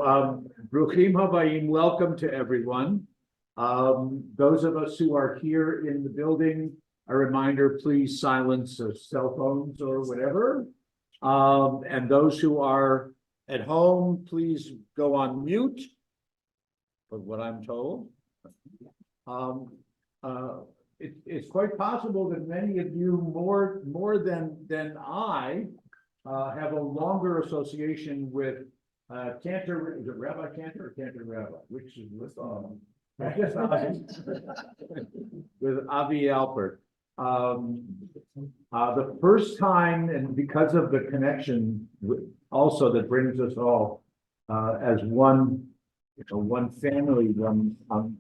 Bruchim Habayim, welcome to everyone. Those of us who are here in the building, a reminder, please silence cell phones or whatever. And those who are at home, please go on mute. But what I'm told. It's quite possible that many of you more than I have a longer association with Cantor. Is it Rabbi Cantor or Cantor Rabbi? Which is with Avi Alpert. The first time, and because of the connection also that brings us all as one family, one Am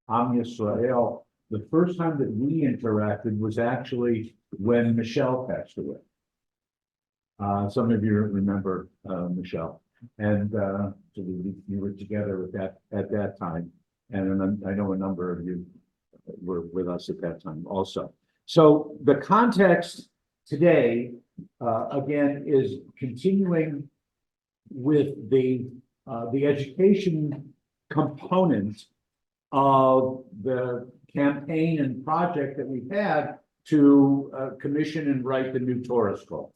Yisrael. The first time that we interacted was actually when Michelle passed away. Some of you remember Michelle, and so we were together at that time, and I know a number of you were with us at that time also. So the context today, again, is continuing with the education component of the campaign and project that we had to commission and write the new Torah scroll.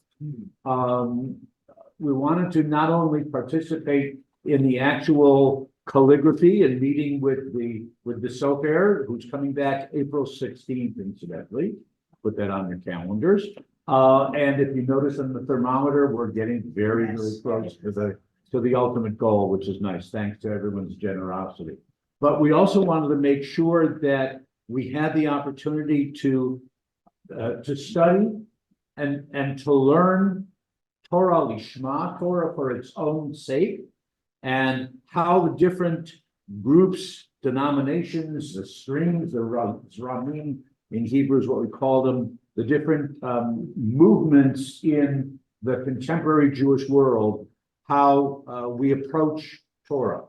We wanted to not only participate in the actual calligraphy and meeting with the Sofer, who's coming back April 16th, incidentally, put that on your calendars. And if you notice on the thermometer, we're getting very close to the ultimate goal, which is nice, thanks to everyone's generosity. But we also wanted to make sure that we had the opportunity to study and to learn Torah Lishma, Torah for its own sake, and how the different groups, denominations, the streams, the Zramim in Hebrew is what we call them, the different movements in the contemporary Jewish world, how we approach Torah,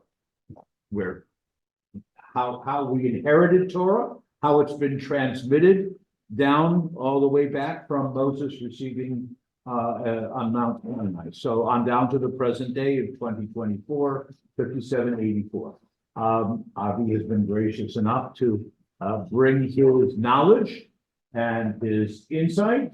how we inherited Torah, how it's been transmitted down all the way back from Moses receiving on Mount Sinai. So on down to the present day of 2024, 5784. Avi has been gracious enough to bring his knowledge and his insight,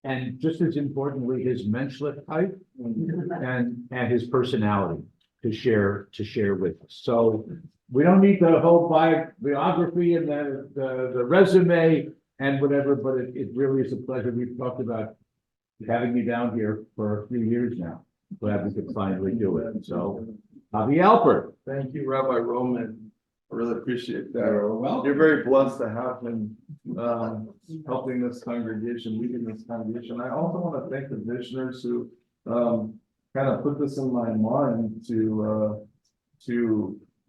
and just as importantly, his menschlichkeit and his personality to share with us. So we don't need the whole biography and the resume and whatever, but it really is a pleasure. We've talked about having you down here for a few years now. Glad we could finally do it. So, Rabbi Alpert. Thank you, Rabbi Roman. I really appreciate that. Well, you're very blessed to have him helping this congregation, leading this congregation. I also want to thank the missioners who kind of put this in my mind to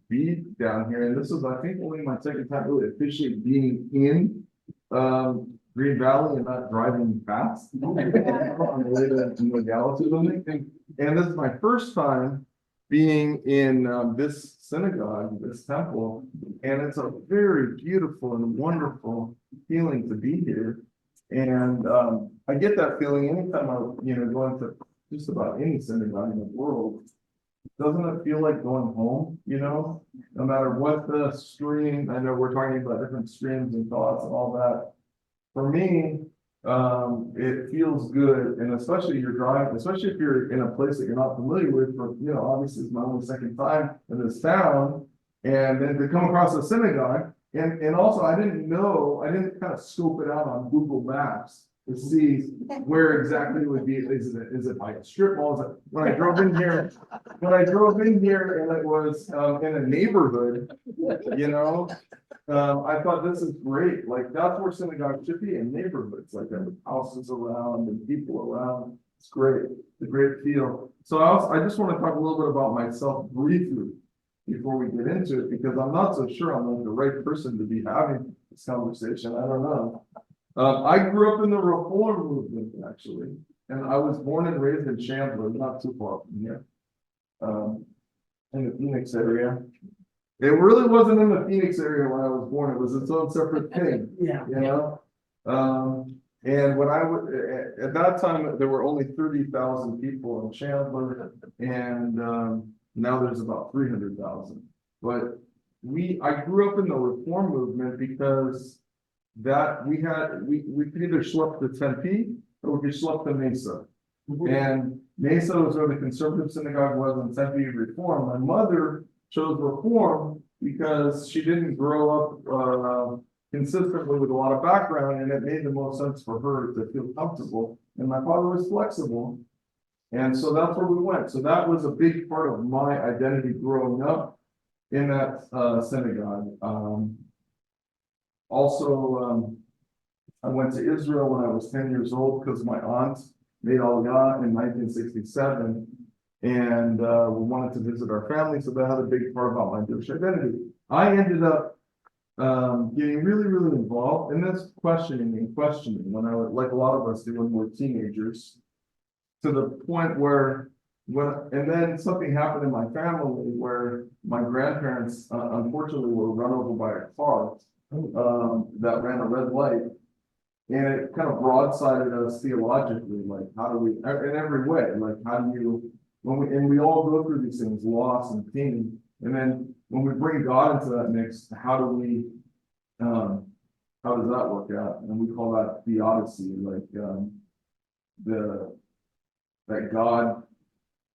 be down here. And this is, I think, only my second time really officially being in Green Valley and not driving fast on the way to Gallatin. And this is my first time being in this synagogue, this temple, and it's a very beautiful and wonderful feeling to be here. And I get that feeling anytime I, go into just about any synagogue in the world. Doesn't it feel like going home? No matter what the stream. I know we're talking about different streams and thoughts and all that. For me, it feels good, and especially if you're in a place that you're not familiar with. But obviously it's my only second time in this town, and then to come across a synagogue, and also I didn't kind of scope it out on Google Maps to see where exactly it would be. Is it by a strip mall? When I drove in here, and it was in a neighborhood, I thought this is great. Like that's where synagogue should be, in neighborhoods like that, with houses around and people around. It's great. It's a great feel. So I just want to talk a little bit about myself briefly before we get into it, because I'm not so sure I'm like the right person to be having this conversation. I don't know. I grew up in the Reform movement, actually, and I was born and raised in Chandler, not too far from here, in the Phoenix area. It really wasn't in the Phoenix area when I was born. It was its own separate thing. And when I would, at that time, there were only 30,000 people in Chandler, and Now there's about 300,000. But I grew up in the Reform movement because that we could either schlep to Tempe or we could schlep to Mesa. And Mesa was where the conservative synagogue was, and Tempe Reform. My mother chose Reform because she didn't grow up consistently with a lot of background, and it made the most sense for her to feel comfortable. And my father was flexible, and so that's where we went. So that was a big part of my identity growing up in that synagogue. Also, I went to Israel when I was 10 years old because my aunt made Aliyah in 1967, and we wanted to visit our family, so that had a big part about my Jewish identity. I ended up getting really, really involved in this questioning when I was, like a lot of us do when we're teenagers, to the point where and then something happened in my family where my grandparents unfortunately were run over by a car that ran a red light. And it kind of broadsided us theologically, like how do we, in every way, like how do you, and we all go through these things, loss and pain. And then when we bring God into that mix, how does that work out? And we call that theodicy, like that God,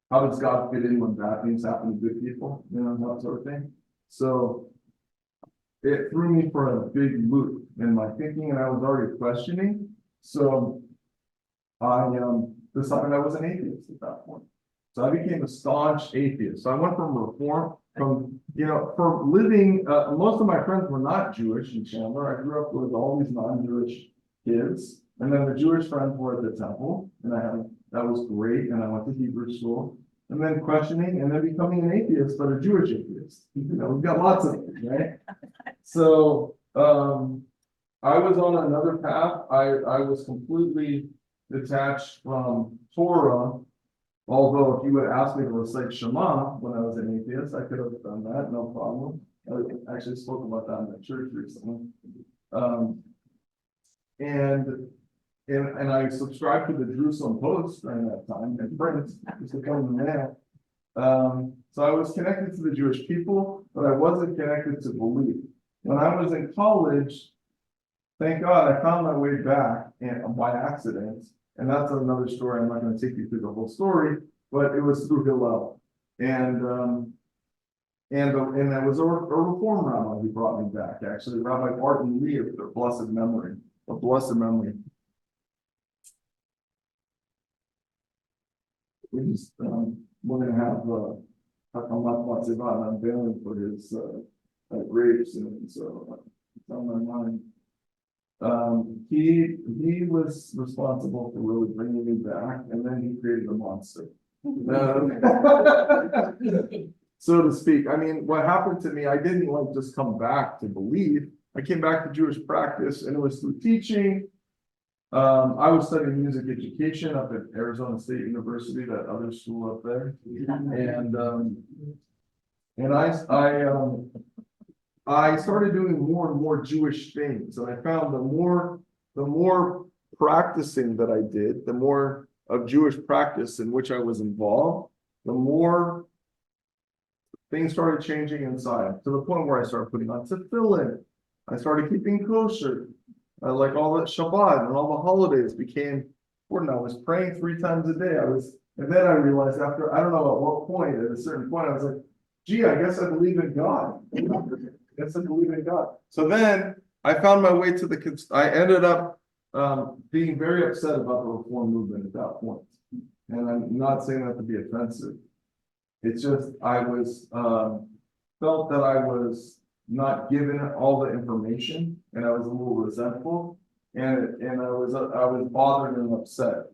how does God fit in when bad things happen to good people, that sort of thing. So it threw me for a big loop in my thinking, and I was already questioning. So I decided I was an atheist at that point. So I became a staunch atheist. So I went from Reform, from living, most of my friends were not Jewish in Chandler. I grew up with all these non-Jewish kids. And then the Jewish friends were at the temple, and that was great. And I went to Hebrew school. And then questioning, and then becoming an atheist, but a Jewish atheist. We've got lots of them, right? So I was on another path. I was completely detached from Torah. Although if you would ask me to recite Shema when I was an atheist, I could have done that, no problem. I actually spoke about that in the church recently. And I subscribed to the Jerusalem Post during that time, and print used to come in the mail. So I was connected to the Jewish people, but I wasn't connected to belief. When I was in college, thank God I found my way back by accident. And that's another story. I'm not going to take you through the whole story, but it was through Hillel. And it was a Reform rabbi who brought me back, actually, Rabbi Barton Lee of their blessed memory. We just, we're going to have Hakamat Matzivat unveiling for his grave soon, so it's on my mind. He was responsible for really bringing me back, and then he created a monster. So to speak. I mean, what happened to me, I didn't just come back to believe. I came back to Jewish practice, and it was through teaching. I was studying music education up at Arizona State University, that other school up there. And I started doing more and more Jewish things, and I found the more practicing that I did, the more of Jewish practice in which I was involved, the more things started changing inside, to the point where I started putting on tefillin. I started keeping kosher. Like all that Shabbat and all the holidays became important. I was praying 3 times a day. And then I realized after, I don't know at what point, at a certain point, I was like, gee, I guess I believe in God. So then I found my way to I ended up being very upset about the Reform movement at that point. And I'm not saying that to be offensive. It's just, I was, felt that I was not given all the information, and I was a little resentful, and I was bothered and upset.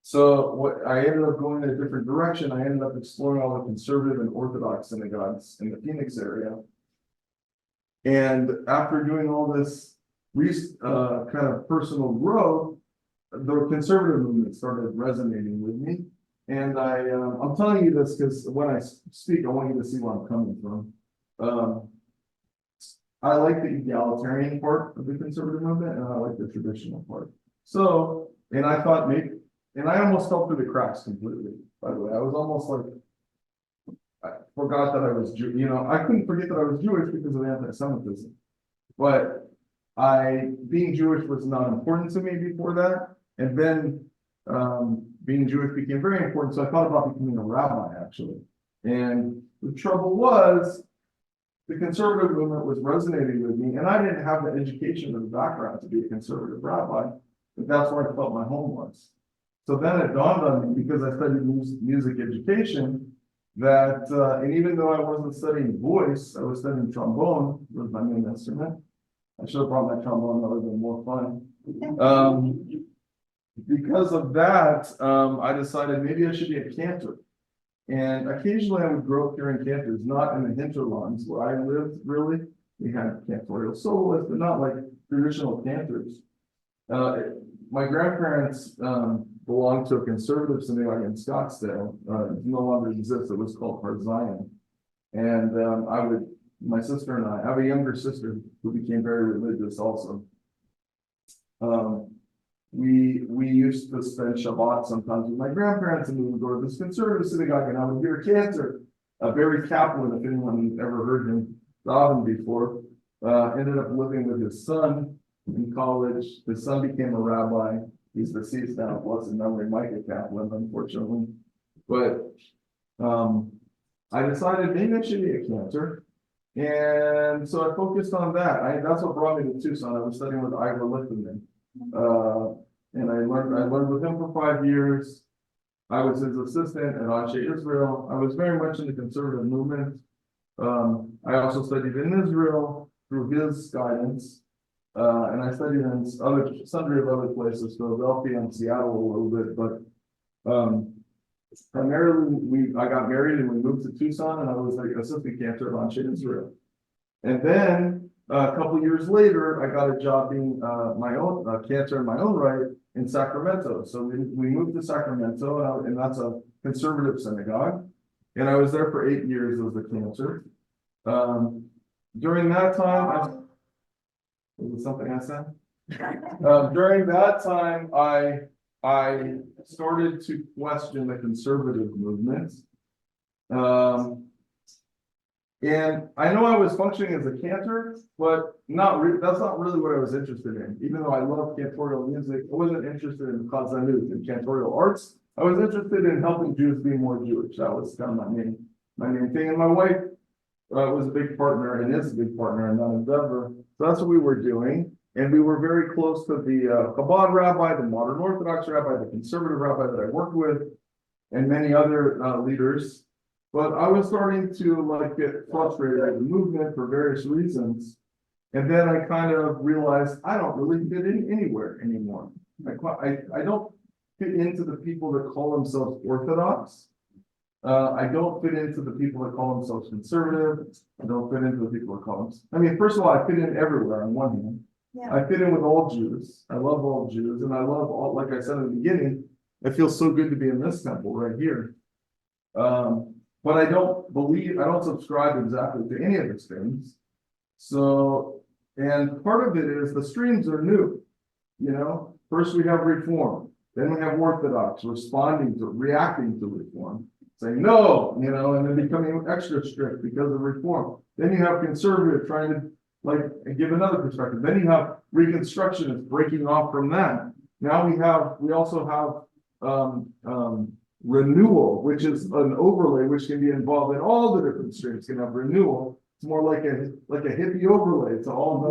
So I ended up going in a different direction. I ended up exploring all the conservative and Orthodox synagogues in the Phoenix area. And after doing all this kind of personal growth, the conservative movement started resonating with me. And I'm telling you this because when I speak, I want you to see where I'm coming from. I like the egalitarian part of the conservative movement, and I like the traditional part. So, and I thought and I almost fell through the cracks completely, by the way. I was almost like, forgot that I was I couldn't forget that I was Jewish because of anti-Semitism. But being Jewish was not important to me before that. And then, being Jewish became very important. So I thought about becoming a rabbi, actually. And the trouble was, the conservative movement was resonating with me, and I didn't have the education or the background to be a conservative rabbi, but that's where I felt my home was. So then it dawned on me, because I studied music education, that, and even though I wasn't studying voice, I was studying trombone, was my main instrument. I should have brought my trombone, that would have been more fun. Because of that, I decided maybe I should be a cantor. And occasionally I would grow up hearing cantors, not in the hinterlands where I lived, really. We had cantorial soloists, but not like traditional cantors. My grandparents belonged to a conservative synagogue in Scottsdale. It no longer exists. It was called Har Zion. And my sister and I have a younger sister who became very religious also. We used to spend Shabbat sometimes with my grandparents, and we would go to this conservative synagogue, and I would hear a cantor, Barry Kaplan, if anyone ever heard him daven before, ended up living with his son in college. His son became a rabbi. He's deceased now, blessed memory, Micah Kaplan, unfortunately. But I decided maybe I should be a cantor. And so I focused on that. That's what brought me to Tucson. I was studying with Ivor Lichtenman. And I learned with him for 5 years. I was his assistant at Anshe Israel. I was very much in the conservative movement. I also studied in Israel through his guidance. And I studied in sundry of other places, Philadelphia and Seattle a little bit, but primarily I got married and we moved to Tucson, and I was like assistant cantor at Anshe Israel. And then a couple years later, I got a job being my own cantor in my own right in Sacramento. So we moved to Sacramento, and that's a conservative synagogue. And I was there for 8 years as a cantor. During that time, was it something I said? During that time, I started to question the conservative movement. And I know I was functioning as a cantor, but that's not really what I was interested in. Even though I love cantorial music, I wasn't interested in chazanut and cantorial arts. I was interested in helping Jews be more Jewish. That was kind of my main thing. And my wife was a big partner and is a big partner in that endeavor. So that's what we were doing. And we were very close to the Chabad rabbi, the modern Orthodox rabbi, the conservative rabbi that I worked with, and many other leaders. But I was starting to get frustrated at the movement for various reasons. And then I kind of realized I don't really fit in anywhere anymore. I don't fit into the people that call themselves Orthodox. I don't fit into the people that call themselves conservative. I don't fit into the people that call themselves. First of all, I fit in everywhere on one hand. Yeah. I fit in with all Jews. I love all Jews. And I love all, like I said in the beginning, it feels so good to be in this temple right here. But I don't subscribe exactly to any of its things. So, and part of it is the streams are new. First we have Reform, then we have Orthodox reacting to Reform, saying no, and then becoming extra strict because of Reform. Then you have conservative trying to give another perspective. Then you have Reconstructionists breaking off from that. Now we also have renewal, which is an overlay which can be involved in all the different streams. You can have renewal. It's more like a hippie overlay to all the.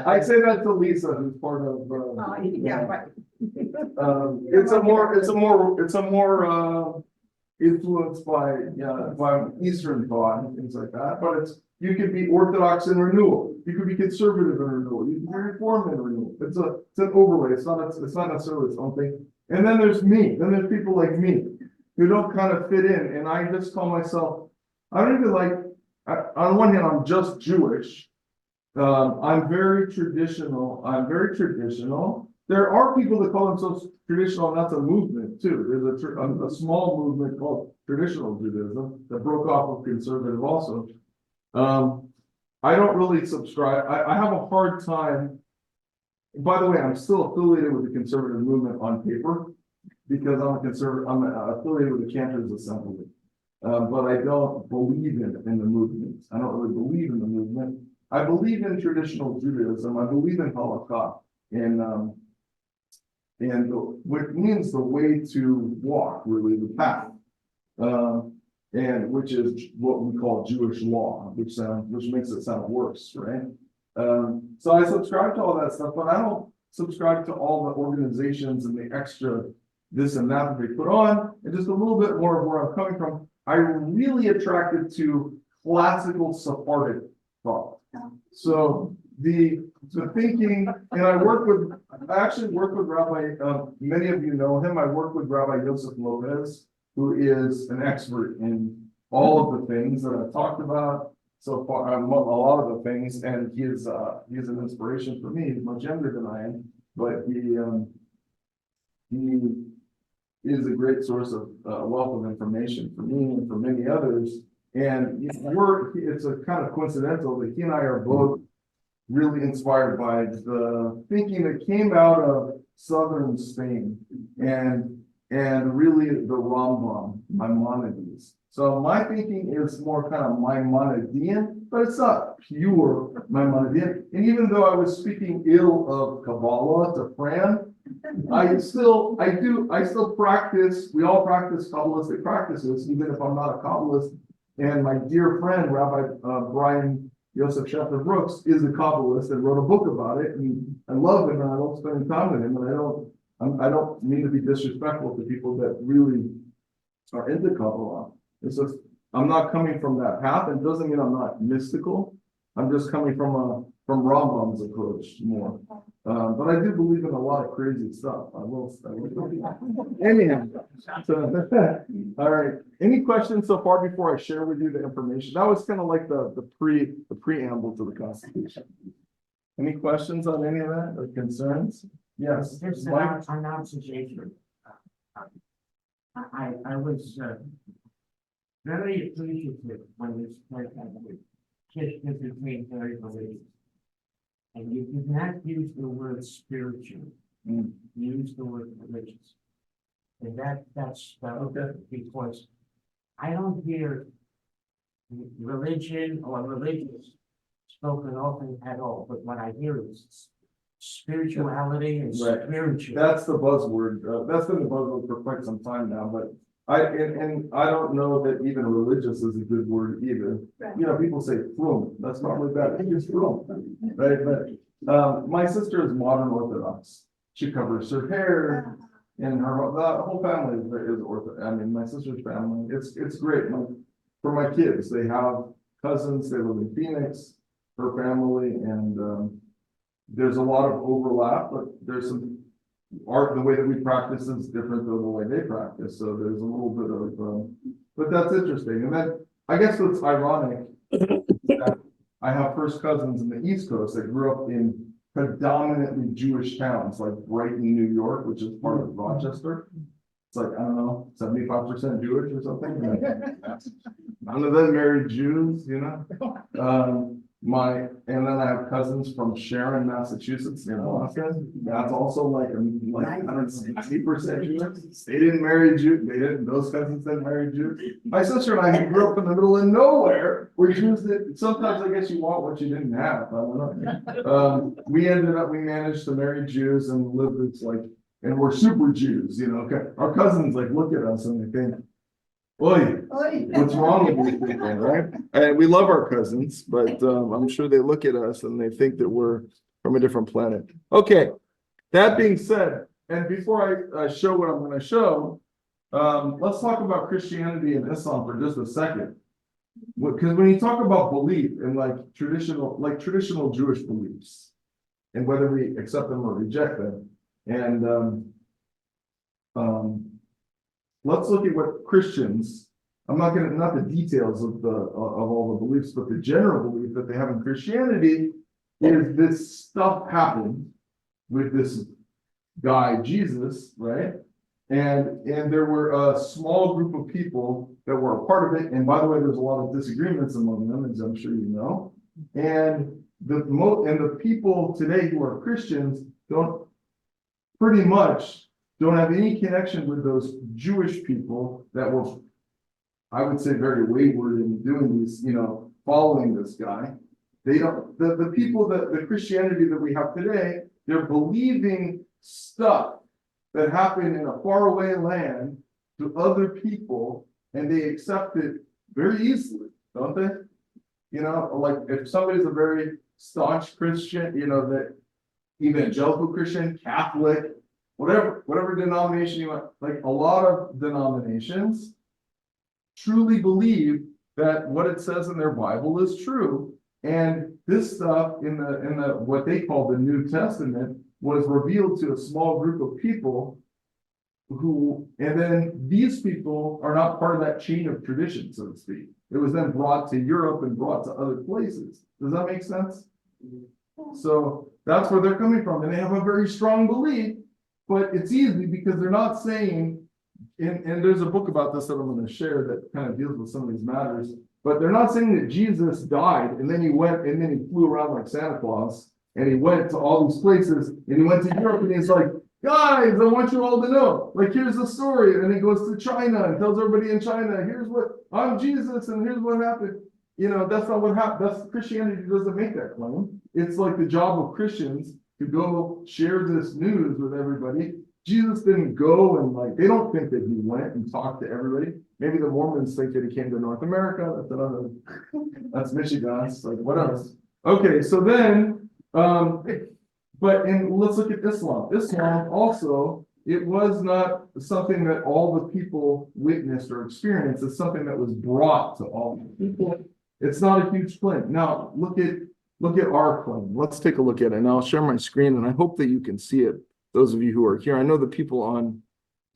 I say that to Lisa, who's part of. Right. It's a more influenced by Eastern thought and things like that. But you could be Orthodox in renewal. You could be conservative in renewal. You can be Reform in renewal. It's an overlay. It's not necessarily its own thing. And then there's me. Then there's people like me who don't kind of fit in. And I just call myself. I don't even on one hand, I'm just Jewish. I'm very traditional. There are people that call themselves traditional, and that's a movement too. There's a small movement called traditional Judaism that broke off of conservative also. I don't really subscribe. I have a hard time. By the way, I'm still affiliated with the conservative movement on paper, because I'm a conservative, I'm affiliated with the Cantors Assembly. But I don't believe in the movement. I don't really believe in the movement. I believe in traditional Judaism. I believe in Holocaust which means the way to walk, really, the path. And which is what we call Jewish law, which makes it sound worse, right? So I subscribe to all that stuff, but I don't subscribe to all the organizations and the extra this and that they put on, and just a little bit more of where I'm coming from. I'm really attracted to classical Sephardic thought. So the thinking, and I actually work with Rabbi, many of you know him, I work with Rabbi Yosef Lopez, who is an expert in all of the things that I've talked about so far, a lot of the things, and he's an inspiration for me. He's much younger than I am, but he is a great source of wealth of information for me and for many others. And it's a kind of coincidental that he and I are both really inspired by the thinking that came out of southern Spain and really the Rambam, Maimonides. So my thinking is more kind of Maimonidean, but it's not pure Maimonidean. And even though I was speaking ill of Kabbalah to Fran, I still practice, we all practice Kabbalistic practices, even if I'm not a Kabbalist. And my dear friend, Rabbi Brian Yosef Shefter Brooks, is a Kabbalist and wrote a book about it. And I love him and I love spending time with him. And I don't mean to be disrespectful to people that really are into Kabbalah. It's just, I'm not coming from that path. It doesn't mean I'm not mystical. I'm just coming from Rambam's approach more. But I do believe in a lot of crazy stuff. I will anyhow. So, all right. Any questions so far before I share with you the information? That was kind of like the preamble to the Constitution. Any questions on any of that or concerns? Yes. Just an observation. I was very appreciative when you said that the Christians between very religious. And you did not use the word spiritual. You used the word religious. And that's okay, because I don't hear religion or religious spoken often at all, but what I hear is spirituality and Right. spiritual. That's the buzzword. That's been the buzzword for quite some time now, but I don't know that even religious is a good word either. Right. You know, people say frum. That's not really bad. It's frum, right? But my sister is modern Orthodox. She covers her hair, and the whole family is Orthodox. I mean, my sister's family. It's great. For my kids, they have cousins. They live in Phoenix. Her family, and there's a lot of overlap, but there's some art. The way that we practice is different than the way they practice. So there's a little bit of, but that's interesting. And then I guess what's ironic is that I have first cousins in the East Coast that grew up in predominantly Jewish towns like Brighton, New York, which is part of Rochester. It's like, I don't know, 75% Jewish or something. None of them married Jews, you know? And then I have cousins from Sharon, Massachusetts, you know, that's also like I don't know, 90% Jewish. They didn't marry Jews. Those cousins didn't marry Jews. My sister and I grew up in the middle of nowhere where Jews that sometimes I guess you want what you didn't have. I don't know. We managed to marry Jews and live this and we're super Jews, you know. Our cousins look at us and they think, "Oi, what's wrong with these people?" Right? And we love our cousins, but I'm sure they look at us and they think that we're from a different planet. Okay, that being said, and before I show what I'm going to show, let's talk about Christianity and Islam for just a second. Because when you talk about belief and traditional Jewish beliefs, and whether we accept them or reject them, and let's look at what Christians. I'm not the details of all the beliefs, but the general belief that they have in Christianity is this stuff happened with this guy Jesus, right? And there were a small group of people that were a part of it. And by the way, there's a lot of disagreements among them, as I'm sure you know. And the people today who are Christians don't pretty much don't have any connection with those Jewish people that were, I would say, very wayward in doing these, following this guy. They don't, the people that the Christianity that we have today, they're believing stuff that happened in a faraway land to other people, and they accept it very easily, don't they? Like if somebody's a very staunch Christian, that evangelical Christian, Catholic, whatever denomination you want, like a lot of denominations truly believe that what it says in their Bible is true. And this stuff in the what they call the New Testament was revealed to a small group of people and then these people are not part of that chain of tradition, so to speak. It was then brought to Europe and brought to other places. Does that make sense? So that's where they're coming from, and they have a very strong belief, but it's easy because they're not saying, and there's a book about this that I'm going to share that kind of deals with some of these matters, but they're not saying that Jesus died and then he went and then he flew around like Santa Claus and he went to all these places and he went to Europe and he's like, guys, I want you all to know, like, here's the story. And then he goes to China and tells everybody in China, here's what, I'm Jesus and here's what happened. That's not what happened. Christianity doesn't make that claim. It's like the job of Christians to go share this news with everybody. Jesus didn't go and they don't think that he went and talked to everybody. Maybe the Mormons think that he came to North America. That's Michigan. It's like, what else? Okay, so then, let's look at Islam. Islam also, it was not something that all the people witnessed or experienced. It's something that was brought to all the people. It's not a huge claim. Now, look at our claim. Let's take a look at it. And I'll share my screen, and I hope that you can see it. Those of you who are here, I know the people on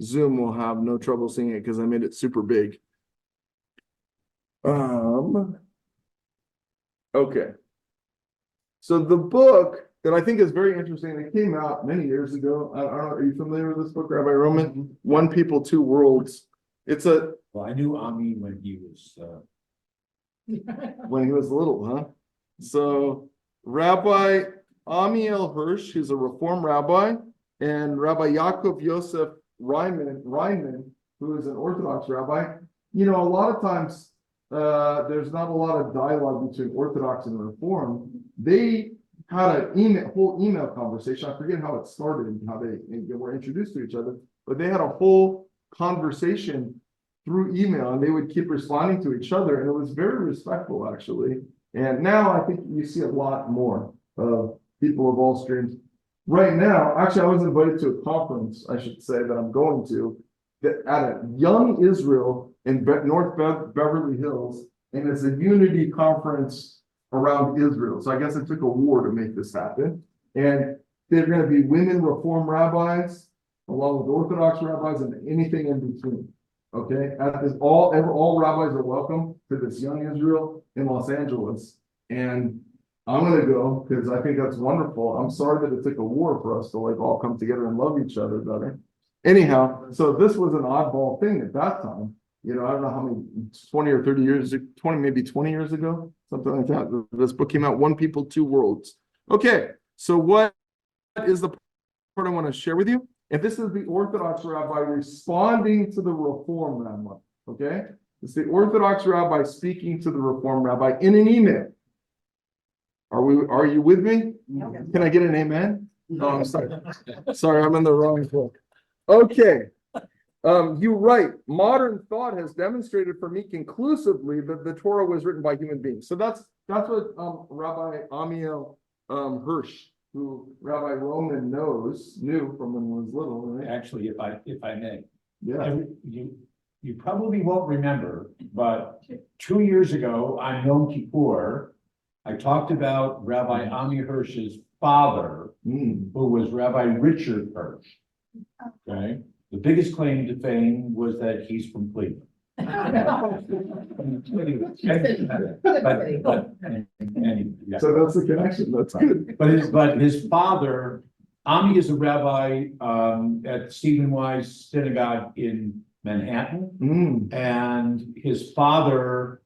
Zoom will have no trouble seeing it because I made it super big. Okay. So the book that I think is very interesting, it came out many years ago. I don't know, are you familiar with this book, Rabbi Roman? One People, Two Worlds. Well, I knew Ami when he was little, huh? So Rabbi Amiel Hirsch, who's a Reform rabbi, and Rabbi Yaakov Yosef Ryman, who is an Orthodox rabbi. A lot of times there's not a lot of dialogue between Orthodox and Reform. They had a whole email conversation. I forget how it started and how they were introduced to each other, but they had a whole conversation through email, and they would keep responding to each other, and it was very respectful, actually. And now I think you see a lot more of people of all streams. Right now, actually, I was invited to a conference, I should say, that I'm going to, at a Young Israel in North Beverly Hills, and it's a unity conference around Israel. So I guess it took a war to make this happen. And they're going to be women Reform rabbis, along with Orthodox rabbis, and anything in between. Okay, all rabbis are welcome to this Young Israel in Los Angeles, and I'm gonna go because I think that's wonderful. I'm sorry that it took a war for us to all come together and love each other better. Anyhow, so this was an oddball thing at that time. I don't know how many, 20 or 30 years, 20, maybe 20 years ago, something like that. This book came out, One People, Two Worlds. Okay, so what is the part I want to share with you? And this is the Orthodox rabbi responding to the Reform rabbi, okay? It's the Orthodox rabbi speaking to the Reform rabbi in an email. Are you with me? Can I get an amen? No, I'm sorry. Sorry, I'm in the wrong book. Okay. You write, modern thought has demonstrated for me conclusively that the Torah was written by human beings. So that's what Rabbi Amiel Hirsch, who Rabbi Roman knew from when he was little, right? actually, if I may. Yeah. You probably won't remember, but 2 years ago on Yom Kippur, I talked about Rabbi Ami Hirsch's father, who was Rabbi Richard Hirsch. Okay, the biggest claim to fame was that he's from Cleveland. Anyway, yeah. So that's the connection. That's good. But his father, Ami, is a rabbi at Stephen Wise Synagogue in Manhattan, and his father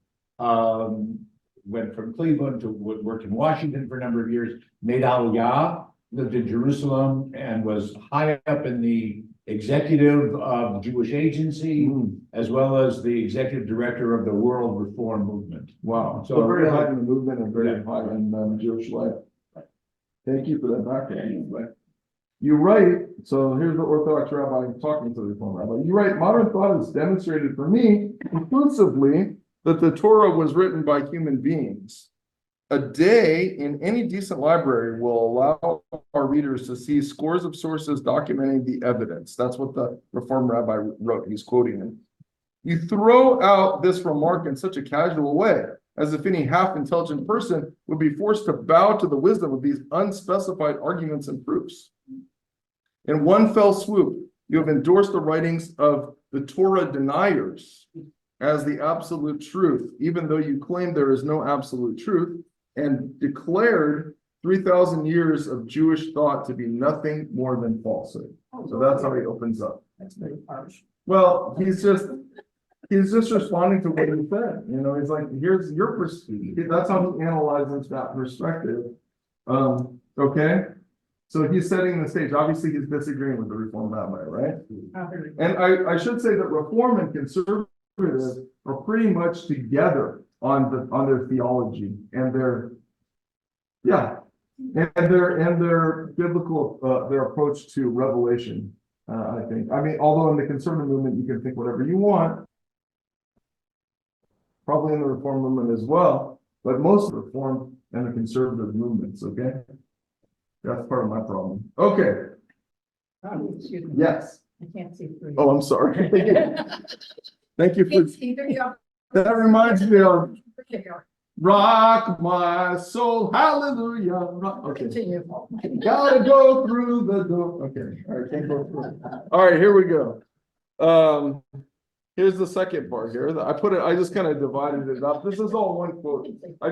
went from Cleveland to work in Washington for a number of years, made Aliyah, lived in Jerusalem, and was high up in the executive of Jewish Agency, Mm, as well as the executive director of the World Reform Movement. wow, So so very really- high in the movement and very Yeah. high in Jewish life. Thank you for that background. You write, so here's the Orthodox rabbi talking to the Reform rabbi. You write, modern thought has demonstrated for me conclusively that the Torah was written by human beings. A day in any decent library will allow our readers to see scores of sources documenting the evidence. That's what the Reform rabbi wrote. He's quoting him. You throw out this remark in such a casual way, as if any half-intelligent person would be forced to bow to the wisdom of these unspecified arguments and proofs. In one fell swoop, you have endorsed the writings of the Torah deniers as the absolute truth, even though you claim there is no absolute truth, and declared 3,000 years of Jewish thought to be nothing more than falsehood. So that's how he opens up. That's very harsh. Well, he's just responding to what he said. You know, he's like, here's your perspective. That's how he analyzes that perspective. Okay. So he's setting the stage. Obviously, he's disagreeing with the Reform rabbi, right? And I should say that Reform and conservative are pretty much together on their theology and their biblical their approach to revelation. I think. I mean, although in the conservative movement you can think whatever you want, probably in the Reform movement as well, but most of the Reform and the conservative movements. Okay, that's part of my problem. Okay. Excuse me. Yes. I can't see through. Oh, I'm sorry. Thank you for Can't see through you. that. Reminds me of There you are. rock my soul, hallelujah. Okay, Continue. gotta go through the door. Okay, all right, can't go through. All right, here we go. Here's the second part here. I just kind of divided it up. This is all one quote. I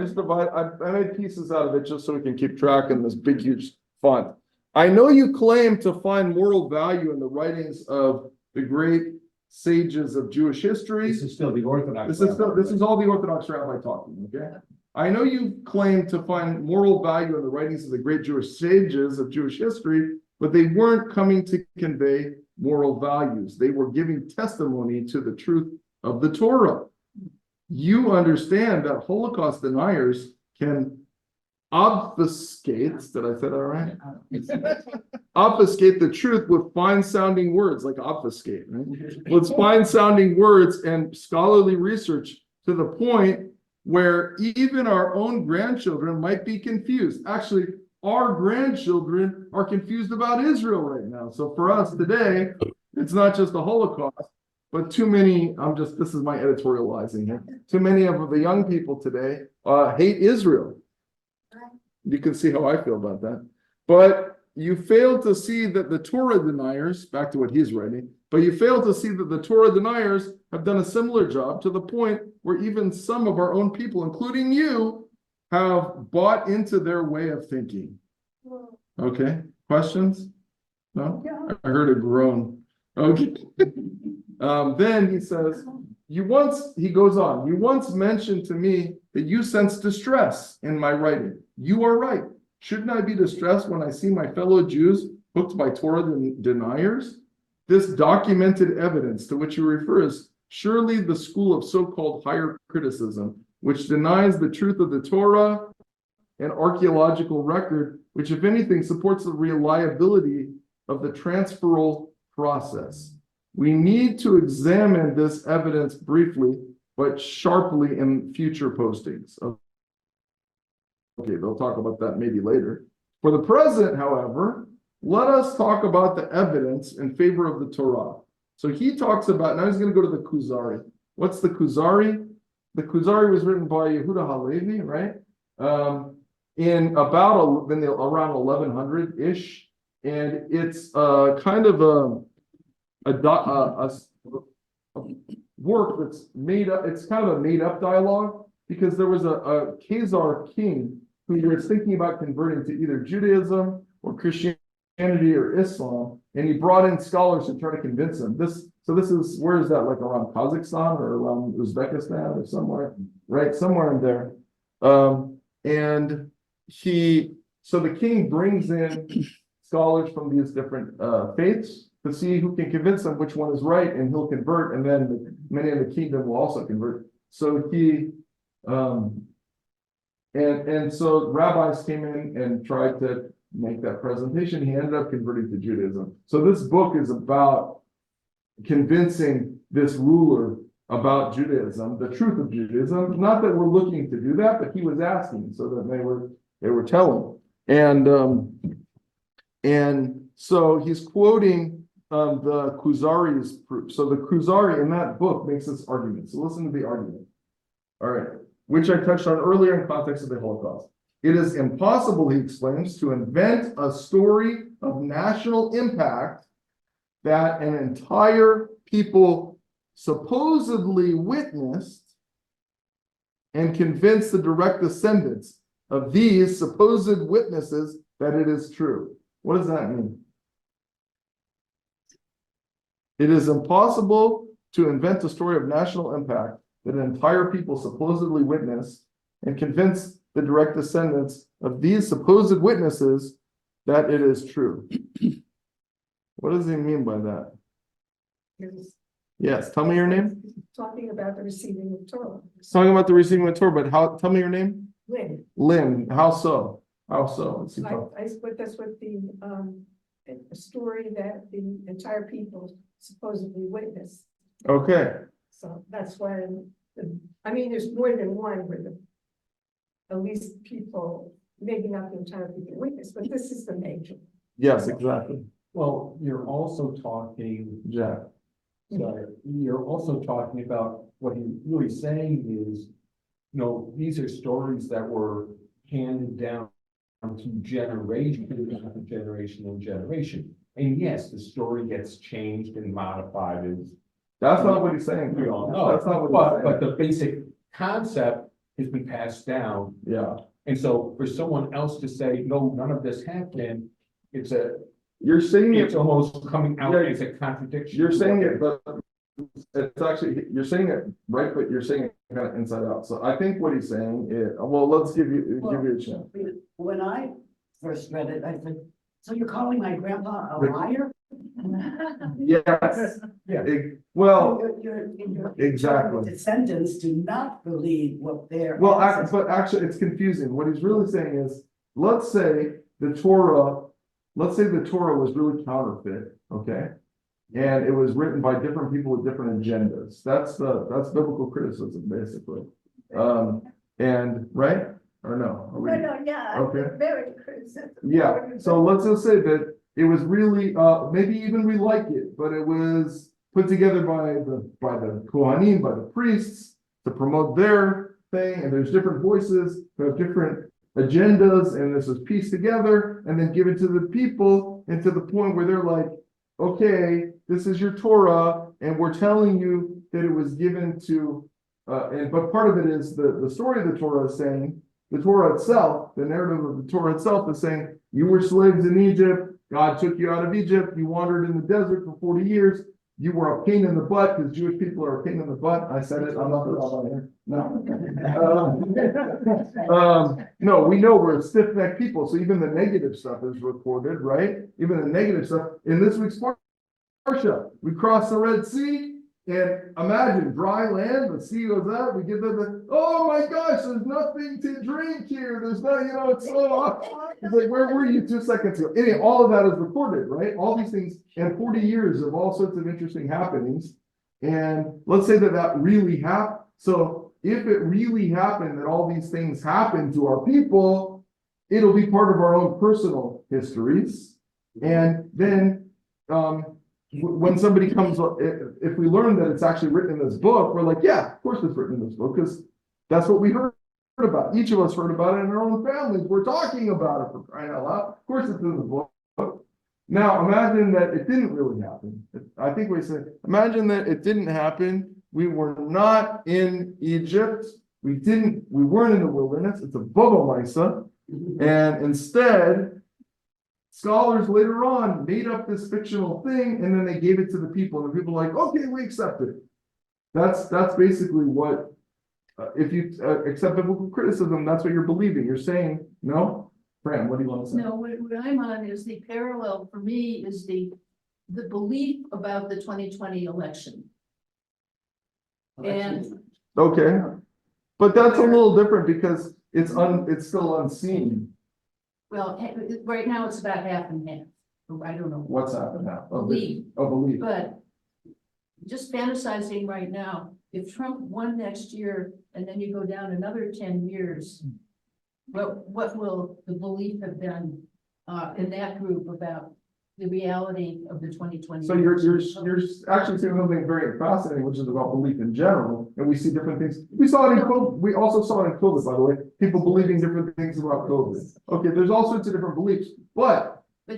made pieces out of it just so we can keep track in this big, huge font. I know you claim to find moral value in the writings of the great sages of Jewish history. This is still the Orthodox. This is all the Orthodox rabbi talking, okay? I know you claim to find moral value in the writings of the great Jewish sages of Jewish history, but they weren't coming to convey moral values. They were giving testimony to the truth of the Torah. You understand that Holocaust deniers can obfuscate, did I say that right? Obfuscate the truth with fine sounding words, like obfuscate, right? With fine sounding words and scholarly research to the point where even our own grandchildren might be confused. Actually, our grandchildren are confused about Israel right now. So for us today, it's not just the Holocaust, but too many, this is my editorializing here. Too many of the young people today hate Israel. You can see how I feel about that. But you fail to see that the Torah deniers, back to what he's writing, but you fail to see that the Torah deniers have done a similar job to the point where even some of our own people, including you, have bought into their way of thinking. Okay, questions? No? I heard a groan. Okay. Then he says, he goes on, you once mentioned to me that you sense distress in my writing. You are right. Shouldn't I be distressed when I see my fellow Jews hooked by Torah deniers? This documented evidence to which you refer is surely the school of so-called higher criticism, which denies the truth of the Torah and archaeological record, which, if anything, supports the reliability of the transferal process. We need to examine this evidence briefly, but sharply in future postings. Okay, they'll talk about that maybe later. For the present, however, let us talk about the evidence in favor of the Torah. So he talks about, now he's going to go to the Kuzari. What's the Kuzari? The Kuzari was written by Yehuda Halevi, right? In about around 1100-ish. And it's kind of a work that's made up, it's kind of a made up dialogue, because there was a Khazar king who was thinking about converting to either Judaism or Christianity or Islam, and he brought in scholars to try to convince him. Where is that, like around Kazakhstan or around Uzbekistan or somewhere, right? Somewhere in there. So the king brings in scholars from these different faiths, to see who can convince him which one is right, and he'll convert, and then many of the kingdom will also convert. So he, and so rabbis came in and tried to make that presentation. He ended up converting to Judaism. So this book is about convincing this ruler about Judaism, the truth of Judaism. Not that we're looking to do that, but he was asking, so that they were telling. And so he's quoting the Kuzari's proof. So the Kuzari in that book makes this argument. So listen to the argument. All right, which I touched on earlier in context of the Holocaust. It is impossible, he explains, to invent a story of national impact that an entire people supposedly witnessed and convince the direct descendants of these supposed witnesses that it is true. What does that mean? It is impossible to invent a story of national impact that an entire people supposedly witnessed and convince the direct descendants of these supposed witnesses that it is true. What does he mean by that? Yes, tell me your name. Talking about the receiving of Torah. It's talking about the receiving of Torah, but how? Tell me your name. Lynn, Lynn. How so? How so? Let's see. I put this with the, a story that the entire people supposedly witnessed. Okay. So that's why, I mean, there's more than one where at least people, maybe not the entire people witness, but this is the major. Yes, exactly. Well, you're also talking, Jack. sorry, you're also talking about what he's really saying is, these are stories that were handed down to generation after generation and generation. And yes, the story gets changed and modified as That's not what he's saying. we all know. That's not what But the basic concept has been passed down. Yeah. And so for someone else to say, no, none of this happened, You're saying it's it. almost coming out Yeah, as a contradiction. You're saying it, but it's actually, you're saying it right, but you're saying it kind of inside out. So I think what he's saying is, well, let's give you a chance. When I first read it, I said, so you're calling my grandpa a liar? Yes. Yeah. Well, Your exactly. descendants do not believe what they're. But actually, it's confusing. What he's really saying is, let's say the Torah was really counterfeit, okay? And it was written by different people with different agendas. That's biblical criticism, basically. And right? Or no? Yeah. Okay. Very criticism. Yeah, so let's just say that it was really, maybe even we like it, but it was put together by the Kohanim, by the priests, to promote their thing, and there's different voices who have different agendas, and this was pieced together and then given to the people, and to the point where they're like, okay, this is your Torah, and we're telling you that it was given to, but part of it is the story of the Torah is saying, the Torah itself, the narrative of the Torah itself is saying, you were slaves in Egypt, God took you out of Egypt, you wandered in the desert for 40 years, you were a pain in the butt, because Jewish people are a pain in the butt. I said it, I'm not the rabbi here. No. No, we know we're a stiff-necked people, so even the negative stuff is recorded, right? Even the negative stuff. In this week's Parsha, we cross the Red Sea, and imagine dry land, the sea goes up, we get oh my gosh, there's nothing to drink here, there's no, it's like, where were you 2 seconds ago? Anyway, all of that is recorded, right? All these things, and 40 years of all sorts of interesting happenings, and let's say that really happened. So if it really happened that all these things happened to our people, it'll be part of our own personal histories, and then, when somebody comes, if we learn that it's actually written in this book, we're like, yeah, of course it's written in this book, because that's what we heard about. Each of us heard about it in our own families. We're talking about it, for crying out loud. Of course it's in the book. Now imagine that it didn't really happen. I think we said, imagine that it didn't happen. We were not in Egypt. We weren't in the wilderness. It's a Baba Misa. And instead, scholars later on made up this fictional thing, and then they gave it to the people, and the people were like, okay, we accept it. That's basically what, if you accept biblical criticism, that's what you're believing. You're saying, no? Fran, what do you want to say? No, what I'm on is the parallel for me is the the belief about the 2020 election. And Okay, but that's a little different because it's still unseen. well, right now it's about half and half. I don't know. What's happened now? Belief. Belief. But just fantasizing right now, if Trump won next year and then you go down another 10 years, what will the belief have been in that group about the reality of the 2020? So you're actually saying something very fascinating, which is about belief in general, and we see different things. We saw it in COVID. We also saw it in COVID, by the way, people believing different things about COVID. Okay, there's all sorts of different beliefs, but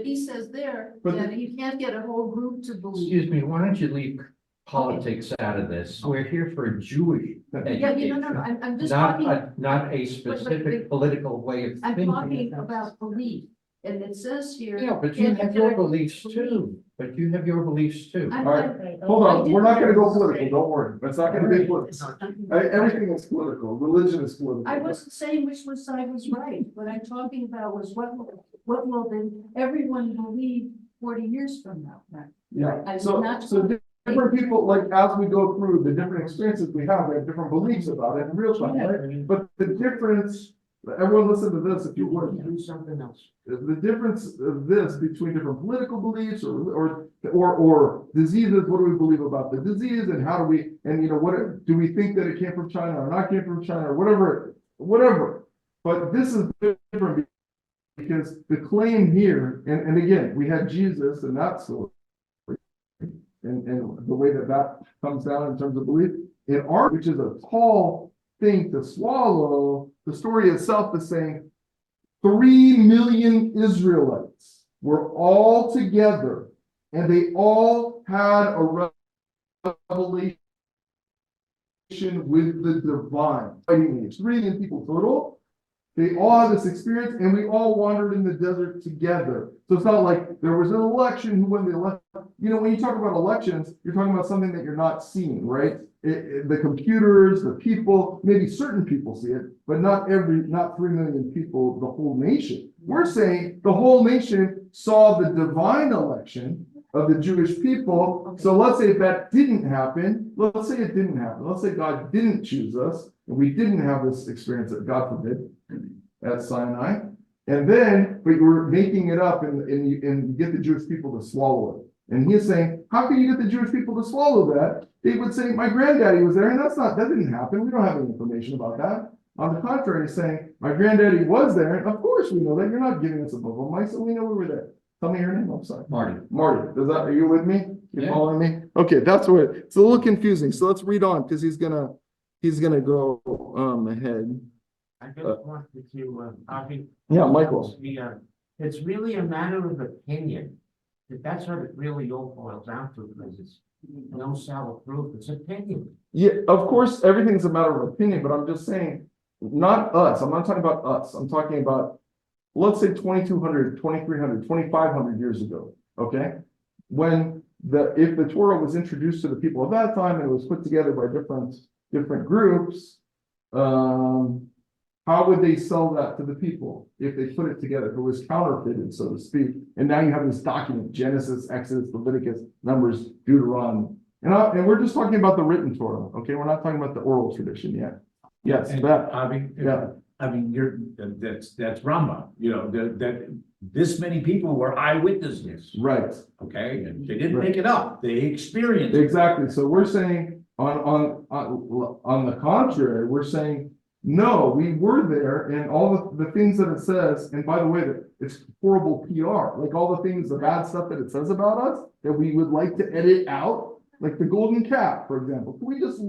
he says there But that you can't get a whole group to believe. Excuse me, why don't you leave politics out of this? We're here for a Jewish Yeah, education. no, I'm just Not talking, not a specific political way of I'm thinking. talking about belief. And it says here. Yeah, but you have your beliefs too, I'm All right, not- hold I on, we're not gonna didn't go say- political, don't worry, it's not gonna be political. Everything is political, religion is political. I wasn't saying which side was right. What I'm talking about was what will then everyone believe 40 years from now? Yeah, I'm so, not- different people, like, as we go through the different experiences we have different beliefs about it in real time, right? But the difference, everyone listen to this if you would. Do something else. The difference of this between different political beliefs or diseases, what do we believe about the disease and how do we, and what, do we think that it came from China or not came from China or whatever. But this is different because the claim here, and again, we had Jesus and that story. And the way that comes down in terms of belief in art, which is a tall thing to swallow, the story itself is saying 3 million Israelites were all together and they all had a revelation with the divine. 3 million people total. They all had this experience and we all wandered in the desert together. So it's not like there was an election, who won the election. When you talk about elections, you're talking about something that you're not seeing, right? The computers, the people, maybe certain people see it, but not 3 million people, the whole nation. We're saying the whole nation saw the divine election of the Jewish people. So let's say if that didn't happen, let's say it didn't happen. Let's say God didn't choose us and we didn't have this experience, that God forbid, at Sinai. And then, but you're making it up and you get the Jewish people to swallow it. And he's saying, how can you get the Jewish people to swallow that? They would say, my granddaddy was there, and that didn't happen. We don't have any information about that. On the contrary, he's saying, my granddaddy was there, and of course we know that. You're not giving us a book of mice, so we know we were there. Tell me your name, I'm sorry. Marty. Are you with me? You Yeah. following me? Okay, that's what, it's a little confusing. So let's read on, because he's gonna go ahead. I just wanted to, Yeah, Michael. It's really a matter of opinion. That's what it really all boils down to, because it's no solid proof, it's opinion. Yeah, of course, everything's a matter of opinion, but I'm just saying, not us. I'm not talking about us. I'm talking about, let's say 2,200, 2,300, 2,500 years ago, okay? When if the Torah was introduced to the people of that time and it was put together by different groups, how would they sell that to the people if they put it together? If it was counterfeited, so to speak. And now you have this document, Genesis, Exodus, Leviticus, Numbers, Deuteronomy. And we're just talking about the written Torah, okay? We're not talking about the oral tradition yet. Yes, And, that, that's Rambam, that this many people were eyewitnesses, right. okay? And they didn't make it up, they experienced it. Exactly. So we're saying on the contrary, we're saying, no, we were there and all the things that it says, and by the way, that it's horrible PR, like all the things, the bad stuff that it says about us, that we would like to edit out, like the golden calf, for example. Can we just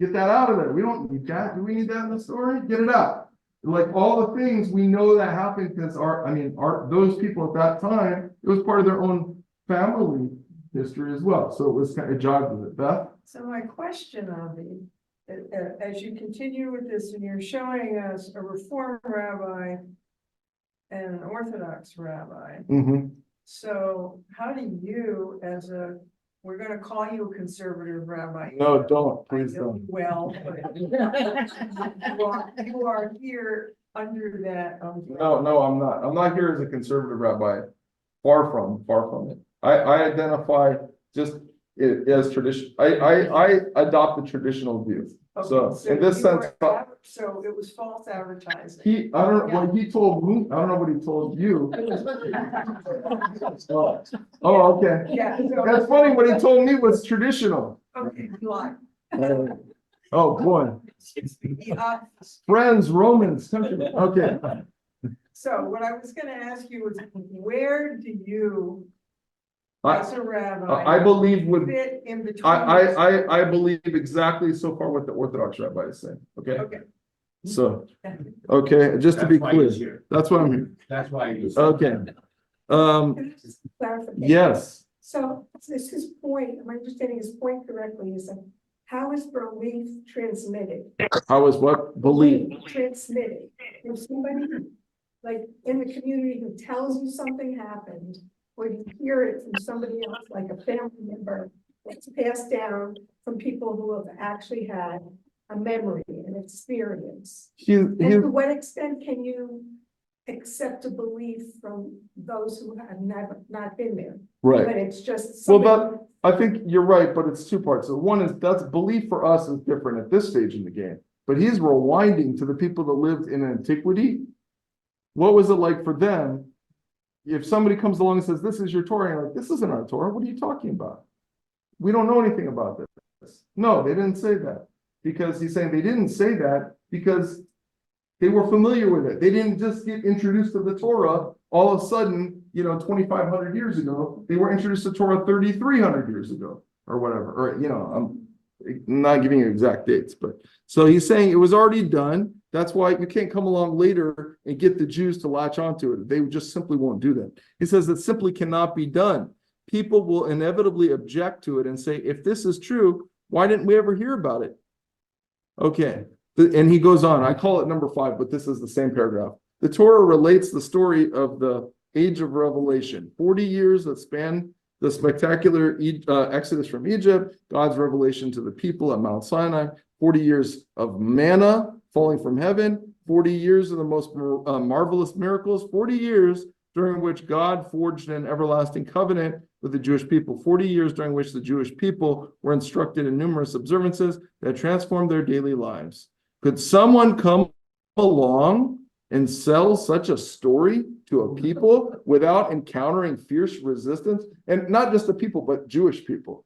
get that out of there? We don't need that. Do we need that in the story? Get it out. Like all the things we know that happened because those people at that time, it was part of their own family history as well. So it was kind of jogged with it. Beth? So my question, Avi, as you continue with this and you're showing us a Reform rabbi and an Orthodox rabbi, Mm-hmm. so how do you, we're gonna call you a conservative rabbi. No, don't, I please know don't. you well, but you are here under that. No, I'm not. I'm not here as a conservative rabbi. Far from it. I identify just as tradition, I adopt the traditional view. So in this sense, So it was false advertising. I don't know what he told me, I don't know what he told you. Oh, okay. Yeah. That's funny, what he told me was traditional. Okay, you lied. Oh, boy. Uh, Friends, Romans, okay. So what I was gonna ask you was, where do you, I- as a rabbi, I believe with, fit in between? I believe exactly so far what the Orthodox rabbi is saying, okay? Okay. So, okay, just to be That's why he's clear, here. that's why I'm here. That's why he's. Okay. Can I just clarify? Yes, So this is point, am I understanding his point correctly, is that how is belief transmitted? I was what? Believe. Transmitted. If somebody, like, in the community who tells you something happened, or you hear it from somebody else, like a family member, it's passed down from people who have actually had a memory, an experience. And to what extent can you accept a belief from those who have never, not been there? Right. But it's just Well, somebody. I think you're right, but it's two parts. So one is that's belief for us is different at this stage in the game. But he's rewinding to the people that lived in antiquity. What was it like for them? If somebody comes along and says, this is your Torah, and you're like, this isn't our Torah, what are you talking about? We don't know anything about this. No, they didn't say that. Because he's saying they didn't say that because they were familiar with it. They didn't just get introduced to the Torah all of a sudden, 2,500 years ago. They were introduced to Torah 3,300 years ago or whatever. Or, I'm not giving you exact dates, but so he's saying it was already done. That's why you can't come along later and get the Jews to latch onto it. They just simply won't do that. He says it simply cannot be done. People will inevitably object to it and say, if this is true, why didn't we ever hear about it? Okay. And he goes on, I call it number 5, but this is the same paragraph. The Torah relates the story of the age of revelation, 40 years that span the spectacular exodus from Egypt, God's revelation to the people at Mount Sinai, 40 years of manna falling from heaven, 40 years of the most marvelous miracles, 40 years during which God forged an everlasting covenant with the Jewish people, 40 years during which the Jewish people were instructed in numerous observances that transformed their daily lives. Could someone come along and sell such a story to a people without encountering fierce resistance? And not just the people, but Jewish people.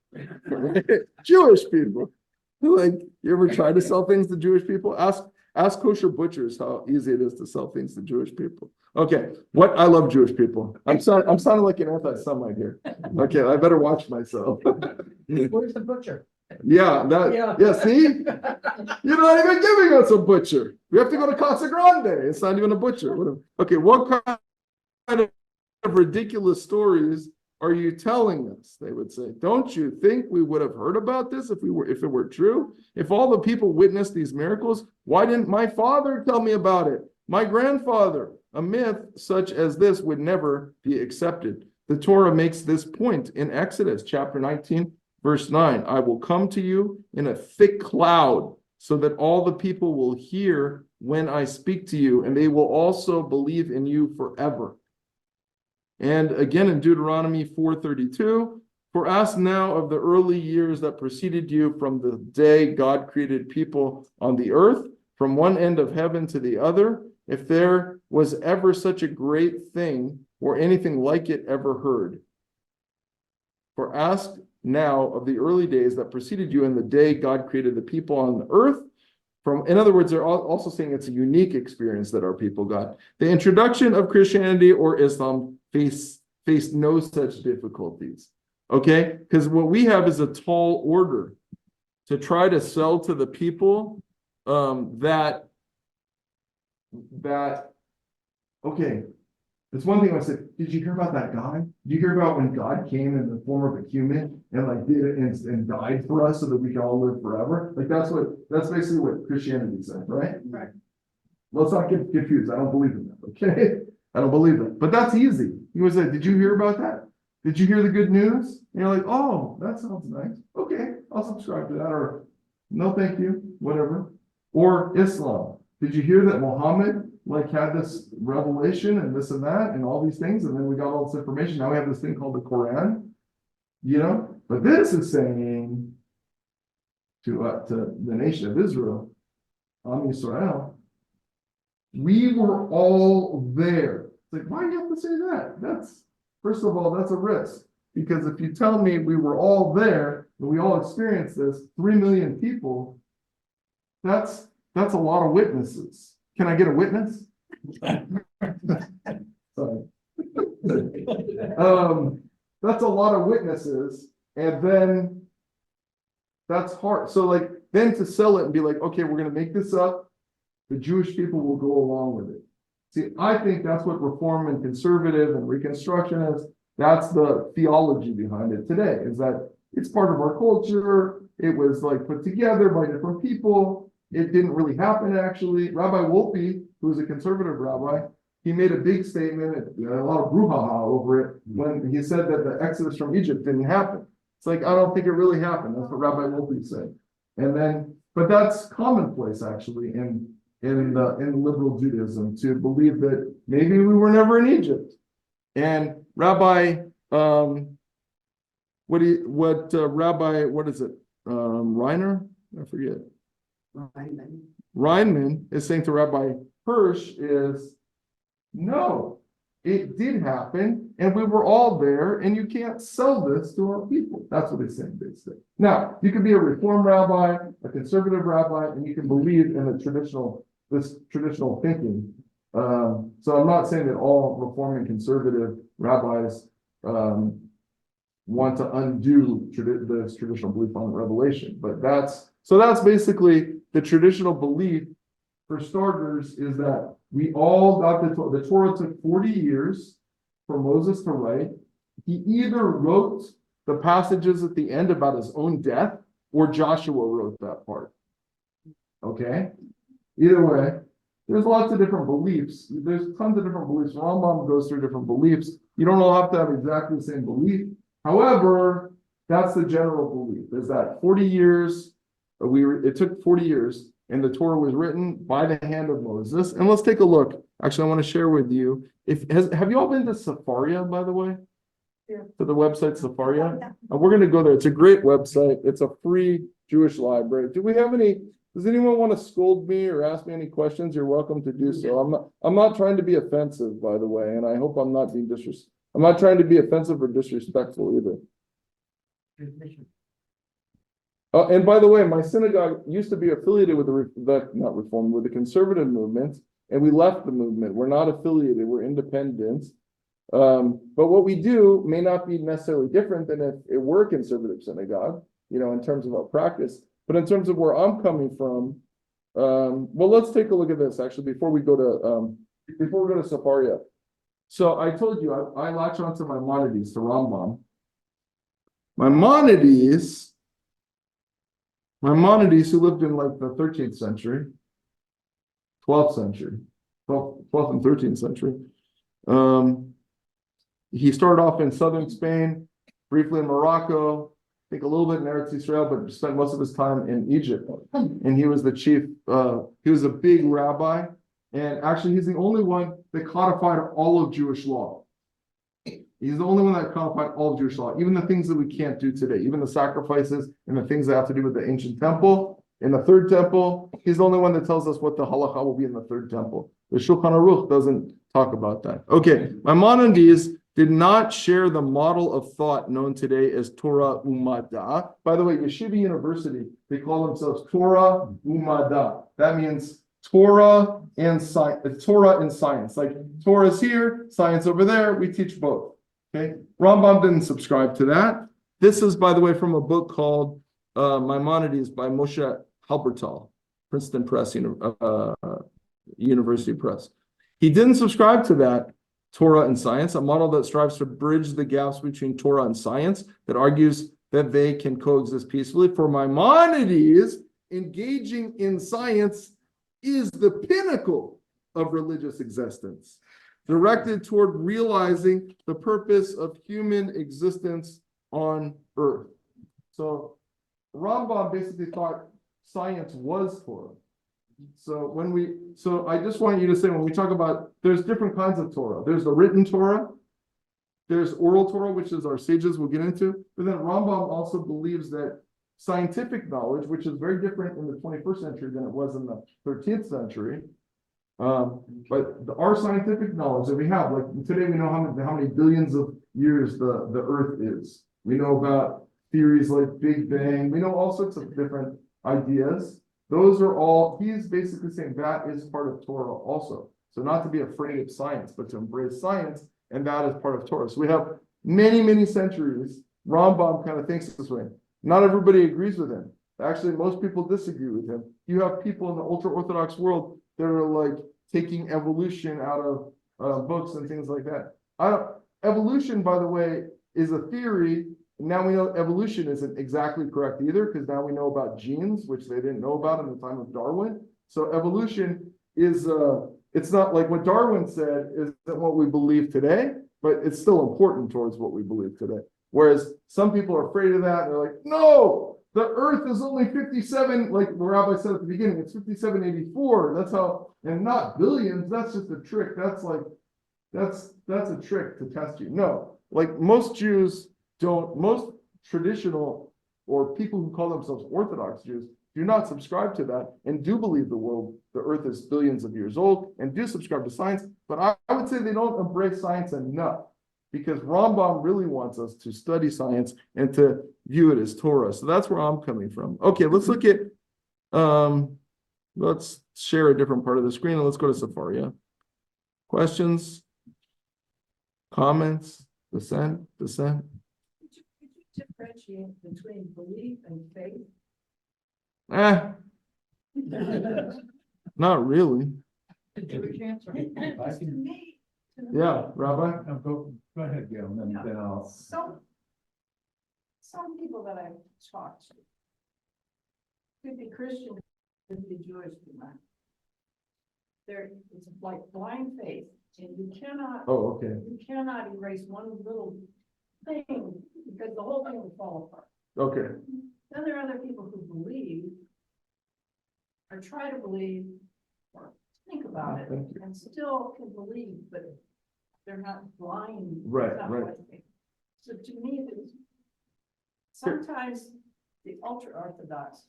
Jewish people. Like, you ever try to sell things to Jewish people? Ask kosher butchers how easy it is to sell things to Jewish people. Okay, I love Jewish people. I'm sounding like an anti-Semite here. Okay, I better watch myself. Where's the butcher? Yeah, see? You're not even giving us a butcher. We have to go to Casa Grande. It's not even a butcher. Okay, what kind of ridiculous stories are you telling us? They would say, don't you think we would have heard about this if it were true? If all the people witnessed these miracles, why didn't my father tell me about it? My grandfather? A myth such as this would never be accepted. The Torah makes this point in Exodus chapter 19, verse 9. I will come to you in a thick cloud so that all the people will hear when I speak to you, and they will also believe in you forever. And again in Deuteronomy 4:32, for ask now of the early years that preceded you from the day God created people on the earth, from one end of heaven to the other, if there was ever such a great thing or anything like it ever heard. For ask now of the early days that preceded you in the day God created the people on the earth. In other words, they're also saying it's a unique experience that our people got. The introduction of Christianity or Islam faced no such difficulties. Okay? Because what we have is a tall order to try to sell to the people that okay, it's one thing I said, did you hear about that guy? Did you hear about when God came in the form of a human and like did it and died for us so that we can all live forever? Like that's basically what Christianity said, right? Right. Let's not get confused. I don't believe in that, okay? I don't believe that. But that's easy. You would say, did you hear about that? Did you hear the good news? And you're like, oh, that sounds nice. Okay, I'll subscribe to that. Or no, thank you, whatever. Or Islam. Did you hear that Muhammad had this revelation and this and that and all these things, and then we got all this information. Now we have this thing called the Quran. You know, but this is saying to the nation of Israel, Am Yisrael, we were all there. It's like, why do you have to say that? That's, first of all, that's a risk. Because if you tell me we were all there and we all experienced this, 3 million people, that's a lot of witnesses. Can I get a witness? Sorry. That's a lot of witnesses, and then that's hard. So like then to sell it and be like, okay, we're gonna make this up, the Jewish people will go along with it. See, I think that's what Reform and Conservative and Reconstruction is. That's the theology behind it today, is that it's part of our culture. It was like put together by different people. It didn't really happen actually. Rabbi Wolpe, who was a conservative rabbi, he made a big statement, a lot of brouhaha over it, when he said that the Exodus from Egypt didn't happen. It's like, I don't think it really happened. That's what Rabbi Wolpe said. And then, but that's commonplace actually in liberal Judaism to believe that maybe we were never in Egypt. And Rabbi, Rabbi, what is it? Reiner? I forget. Reinman is saying to Rabbi Hirsch is, no, it did happen, and we were all there, and you can't sell this to our people. That's what he's saying, basically. Now, you could be a Reform rabbi, a conservative rabbi, and you can believe in this traditional thinking. So I'm not saying that all Reform and conservative rabbis want to undo this traditional belief on revelation, but that's basically the traditional belief. For starters, is that we all got the Torah took 40 years for Moses to write. He either wrote the passages at the end about his own death, or Joshua wrote that part. Okay? Either way, there's lots of different beliefs. There's tons of different beliefs. Rambam goes through different beliefs. You don't all have to have exactly the same belief. However, that's the general belief, is that 40 years, it took 40 years, and the Torah was written by the hand of Moses. And let's take a look. Actually, I want to share with you. Have you all been to Sefaria, by the way? Yeah. To the website Sefaria? And we're going to go there. It's a great website. It's a free Jewish library. Does anyone want to scold me or ask me any questions? You're welcome to do so. I'm not trying to be offensive, by the way, and I hope I'm not being I'm not trying to be offensive or disrespectful either. And by the way, my synagogue used to be affiliated with with the conservative movement, and we left the movement. We're not affiliated, we're independent. But what we do may not be necessarily different than if it were a conservative synagogue, in terms of our practice. But in terms of where I'm coming from, well, let's take a look at this actually before we go to Sefaria. So I told you I latch onto Maimonides, to Rambam. Maimonides, who lived in like the 13th century, 12th century, 12th and 13th century. He started off in southern Spain, briefly in Morocco, I think a little bit in Eretz Israel, but spent most of his time in Egypt. And he was the chief, he was a big rabbi. And actually, he's the only one that codified all of Jewish law. He's the only one that codified all of Jewish law, even the things that we can't do today, even the sacrifices and the things that have to do with the ancient temple. In the third temple, he's the only one that tells us what the halakha will be in the third temple. The Shulchan Aruch doesn't talk about that. Okay, Maimonides did not share the model of thought known today as Torah Umada. By the way, Yeshiva University, they call themselves Torah Umada. That means Torah and science. Like Torah is here, science over there. We teach both. Okay, Rambam didn't subscribe to that. This is, by the way, from a book called Maimonides by Moshe Halbertal, Princeton Press, University Press. He didn't subscribe to that Torah and science, a model that strives to bridge the gaps between Torah and science, that argues that they can coexist peacefully. For Maimonides, engaging in science is the pinnacle of religious existence, directed toward realizing the purpose of human existence on earth. So Rambam basically thought science was Torah. So I just want you to say, when we talk about, there's different kinds of Torah. There's the written Torah, there's oral Torah, which is our sages we'll get into, but then Rambam also believes that scientific knowledge, which is very different in the 21st century than it was in the 13th century. Our scientific knowledge that we have, like today we know how many billions of years the earth is. We know about theories like Big Bang, we know all sorts of different ideas. Those are all, he's basically saying that is part of Torah also. So not to be afraid of science, but to embrace science, and that is part of Torah. So we have many, many centuries. Rambam kind of thinks this way. Not everybody agrees with him. Actually, most people disagree with him. You have people in the ultra-Orthodox world that are like taking evolution out of books and things like that. Evolution, by the way, is a theory. Now we know evolution isn't exactly correct either, because now we know about genes, which they didn't know about in the time of Darwin. So evolution is it's not like what Darwin said isn't what we believe today, but it's still important towards what we believe today. Whereas some people are afraid of that, and they're like, no, the earth is only 57, like the rabbi said at the beginning, it's 5784. That's how, and not billions, that's just a trick. That's like, that's a trick to test you. No, like most Jews most traditional or people who call themselves Orthodox Jews do not subscribe to that and do believe the earth is billions of years old and do subscribe to science, but I would say they don't embrace science enough, because Rambam really wants us to study science and to view it as Torah. So that's where I'm coming from. Okay, let's look at, let's share a different part of the screen and let's go to Safaria. Questions? Comments? Dissent? Could you differentiate between belief and faith? Not really. Jewish answer. I To can, me, Yeah, Rabbi? go ahead, Gail, and then I'll. Some people that I've talked to could be Christian, could be Jewish, it's like blind faith, and you cannot erase one little thing because the whole thing will fall apart. Okay. Then there are other people who believe or try to believe or think about it Thank you. and still can believe, but they're not blind. Right, It's not right. blind faith. So to me, sometimes the ultra-Orthodox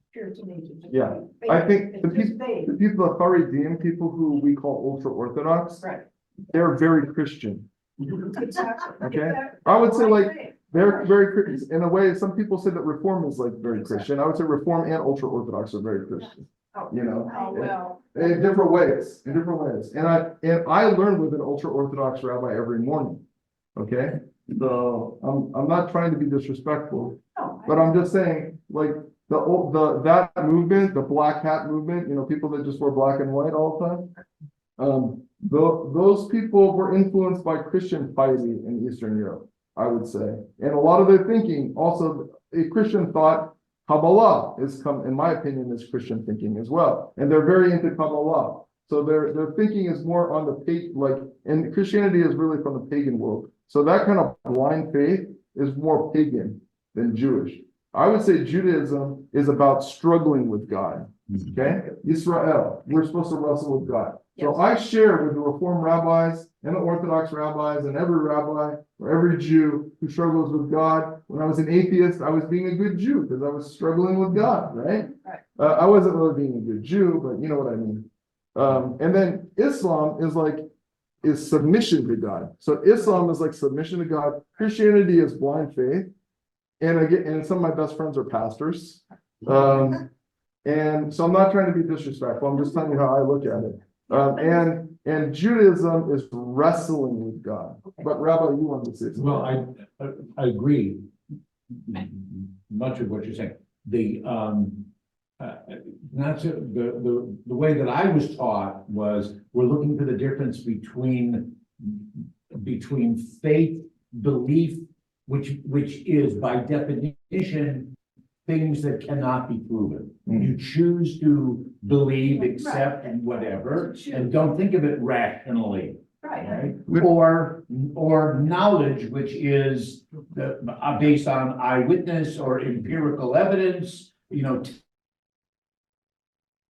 appear to me to just. Yeah, be I faith. think It's just faith. the people, the Haredim, people who we call ultra-Orthodox, Right. they're very Christian. Exactly. Okay. Exactly. I would say like, Blind faith. they're very Christian. In a way, some people say that Reform is like very Christian. I would say Reform and ultra-Orthodox are very Christian. Oh, You know, oh, well. in different ways, And I learn with an ultra-Orthodox rabbi every morning. Okay, so I'm not trying to be disrespectful, No, but I'm just saying, like, that movement, the black hat movement, you know, people that just wear black and white all the time. Those people were influenced by Christian piety in Eastern Europe, I would say. And a lot of their thinking, also a Christian thought, Kabbalah in my opinion, is Christian thinking as well. And they're very into Kabbalah. So their thinking is more on the and Christianity is really from the pagan world. So that kind of blind faith is more pagan than Jewish. I would say Judaism is about struggling with God. Okay? Israel, we're supposed to wrestle with God. So I share with the Reform rabbis and the Orthodox rabbis and every rabbi or every Jew who struggles with God. When I was an atheist, I was being a good Jew because I was struggling with God, right? I wasn't really being a good Jew, but you know what I mean. And then Islam is submission to God. So Islam is like submission to God. Christianity is blind faith. And some of my best friends are pastors. And so I'm not trying to be disrespectful. I'm just telling you how I look at it. And Judaism is wrestling with God. But Rabbi, you wanted to say something. Well, I agree. Much of what you're saying. The way that I was taught was we're looking for the difference between faith, belief, which is by definition things that cannot be proven. You choose to believe, accept, and whatever, and don't think of it rationally. Right. Or knowledge, which is based on eyewitness or empirical evidence, you know.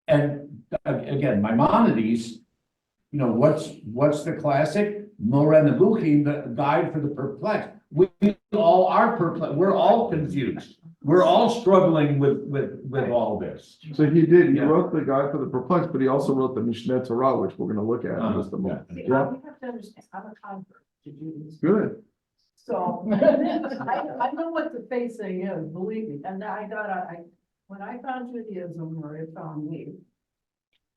And again, Maimonides, you know, what's the classic? Moreh Nebuchim, the guide for the perplexed. We all are perplexed. We're all confused. We're all struggling with all this. So he did, he Yeah. wrote the guide for the perplexed, but he also wrote the Mishneh Torah, which we're gonna look at in just a moment. See, Yeah. we have to understand, I'm a convert to Judaism. Good. So, I know what the faith thing is, believe me, and when I found Judaism, or it found me.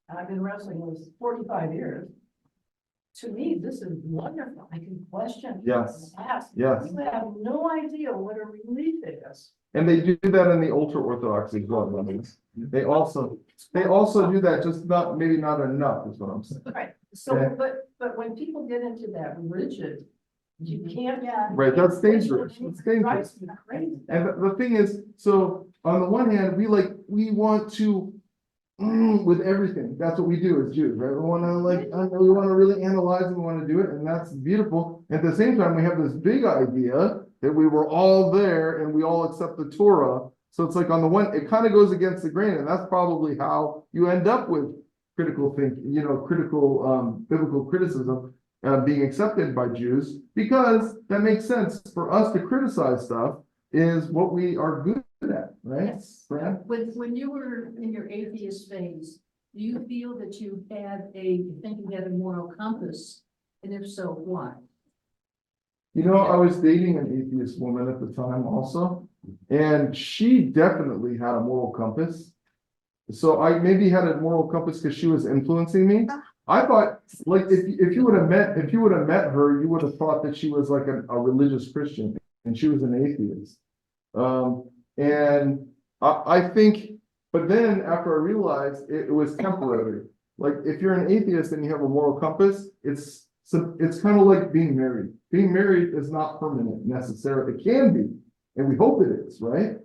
And I've been wrestling with 45 years. To me, this is wonderful, I can question. Yes. Ask. Yes. You have no idea what a relief it is. And they do that in the ultra orthodox as well. I mean, They also do that, just not, maybe not enough is what I'm saying. Right, so, Yeah. but when people get into that rigid, you can't. Right, that's dangerous. It's dangerous. Drives me crazy. And the thing is, so on the one hand, we want to with everything. That's what we do as Jews, right? We want to we want to really analyze and we want to do it, and that's beautiful. At the same time, we have this big idea that we were all there and we all accept the Torah. So it's like on the one, it kind of goes against the grain, and that's probably how you end up with critical thinking, critical biblical criticism being accepted by Jews, because that makes sense. For us to criticize stuff is what we are good at, right? Yes. Fran? When you were in your atheist phase, do you feel that you think you had a moral compass? And if so, why? I was dating an atheist woman at the time also, and she definitely had a moral compass. So I maybe had a moral compass because she was influencing me. I thought, like, if you would have met her, you would have thought that she was like a religious Christian, and she was an atheist. And I think, but then after I realized it was temporary. Like, if you're an atheist and you have a moral compass, it's kind of like being married. Being married is not permanent necessarily. It can be, and we hope it is, right?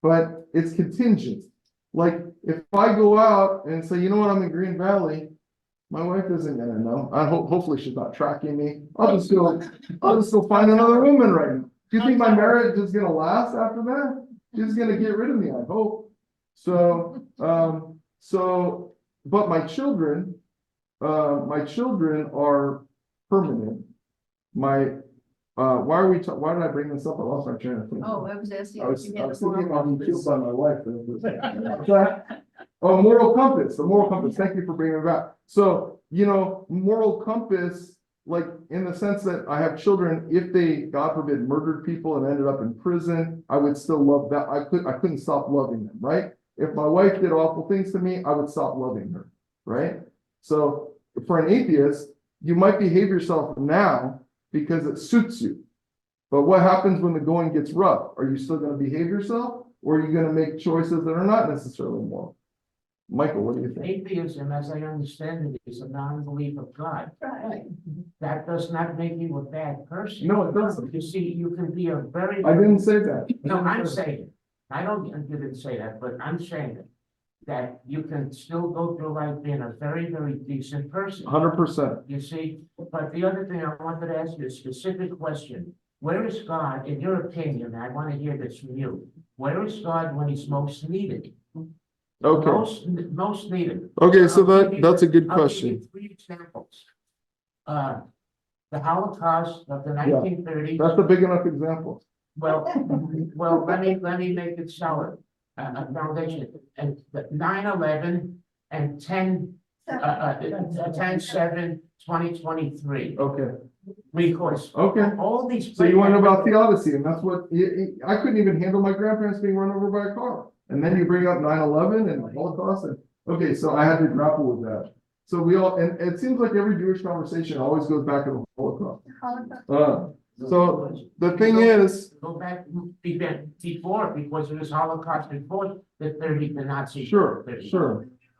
But it's contingent. Like, if I go out and say, you know what, I'm in Green Valley, my wife isn't gonna know. Hopefully she's not tracking me. I'll just go find another woman right now. Do you think my marriage is gonna last after that? She's gonna get rid of me, I hope. So, but my children are permanent. Why did I bring this up? I lost my train of thought. Oh, I was asking. I was if you had a thinking moral about being killed compass. by my wife. Oh, moral compass, the moral compass. Thank you for bringing it back. So, moral compass, like in the sense that I have children, if they, God forbid, murdered people and ended up in prison, I would still love that. I couldn't stop loving them, right? If my wife did awful things to me, I would stop loving her, right? So for an atheist, you might behave yourself now because it suits you. But what happens when the going gets rough? Are you still going to behave yourself, or are you going to make choices that are not necessarily moral? Michael, what do you think? Atheism, as I understand it, is a non-belief of God. Right. That does not make you a bad person. No, it doesn't. You see, you can be a very. I didn't say that. No, I'm saying, it. You didn't say that, but I'm saying it. That you can still go through life being a very, very decent person. 100%. You see, but the other thing I wanted to ask you a specific question. Where is God, in your opinion? I want to hear this from you. Where is God when he's most needed? Okay. Most needed. Okay, so I'll give you- that's a good I'll give question. you 3 examples. The Holocaust of the 1930s. That's a big enough example. Well, let me make it solid, a foundation, and 9/11 and 10/7/2023. Okay. Because Okay. all these. So you want to know about theodicy, and that's what I couldn't even handle my grandparents being run over by a car. And then you bring up 9/11 and the Holocaust, and okay, so I had to grapple with that. So and it seems like every Jewish conversation always goes back to the Holocaust. So the thing is, Go back before, because it was Holocaust before the Nazi. sure.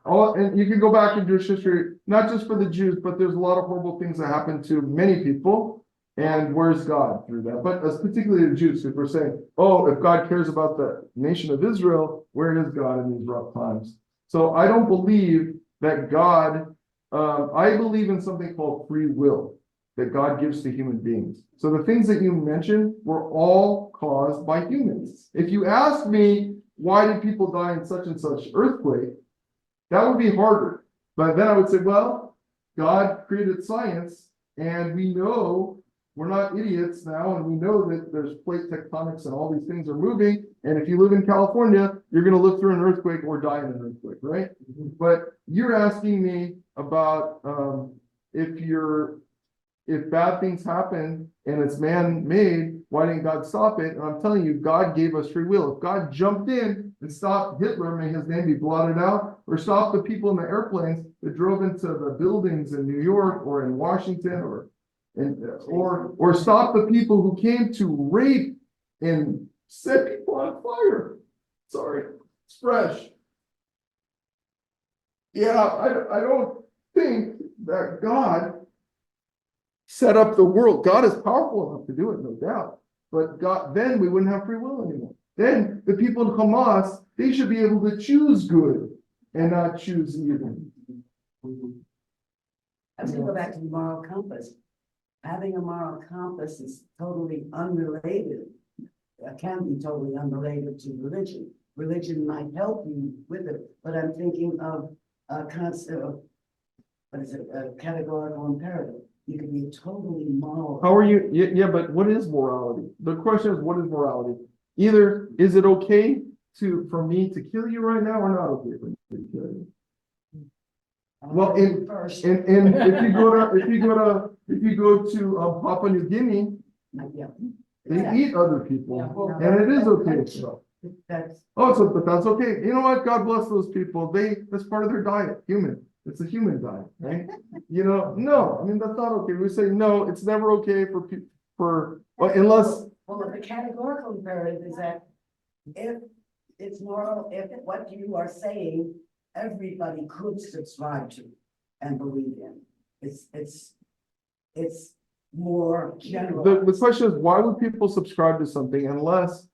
And you can go back in Jewish history, not just for the Jews, but there's a lot of horrible things that happen to many people. And where's God through that? But particularly the Jews, if we're saying, oh, if God cares about the nation of Israel, where is God in these rough times? So I don't believe that God, I believe in something called free will that God gives to human beings. So the things that you mentioned were all caused by humans. If you ask me, why did people die in such and such earthquake? That would be harder. But then I would say, well, God created science And we know we're not idiots now, and we know that there's plate tectonics and all these things are moving. And if you live in California, you're going to live through an earthquake or die in an earthquake, right? But you're asking me about if bad things happen and it's man-made, why didn't God stop it? And I'm telling you, God gave us free will. If God jumped in and stopped Hitler, may his name be blotted out, or stopped the people in the airplanes that drove into the buildings in New York or in Washington, or stop the people who came to rape and set people on fire. Sorry, it's fresh. Yeah, I don't think that God set up the world. God is powerful enough to do it, no doubt. But God, then we wouldn't have free will anymore. Then the people in Hamas, they should be able to choose good and not choose evil. I was gonna go back to the moral compass. Having a moral compass is totally unrelated. Can be totally unrelated to religion. Religion might help you with it, but I'm thinking of a concept of, what is it, a categorical imperative. You can be totally moral. How are you? Yeah, but what is morality? The question is, what is morality? Either is it okay for me to kill you right now, or not okay for me to kill you? Well, First. and if you go to Papua New Guinea, Yeah. they eat other people, Yeah. and it is okay. That's, But that's okay. You know what? God bless those people. That's part of their diet. It's a human diet, right? No, I mean, that's not okay. We say no, it's never okay unless. well, the categorical imperative is that if it's moral, if what you are saying, everybody could subscribe to and believe in. It's more general. The question is, why would people subscribe to something unless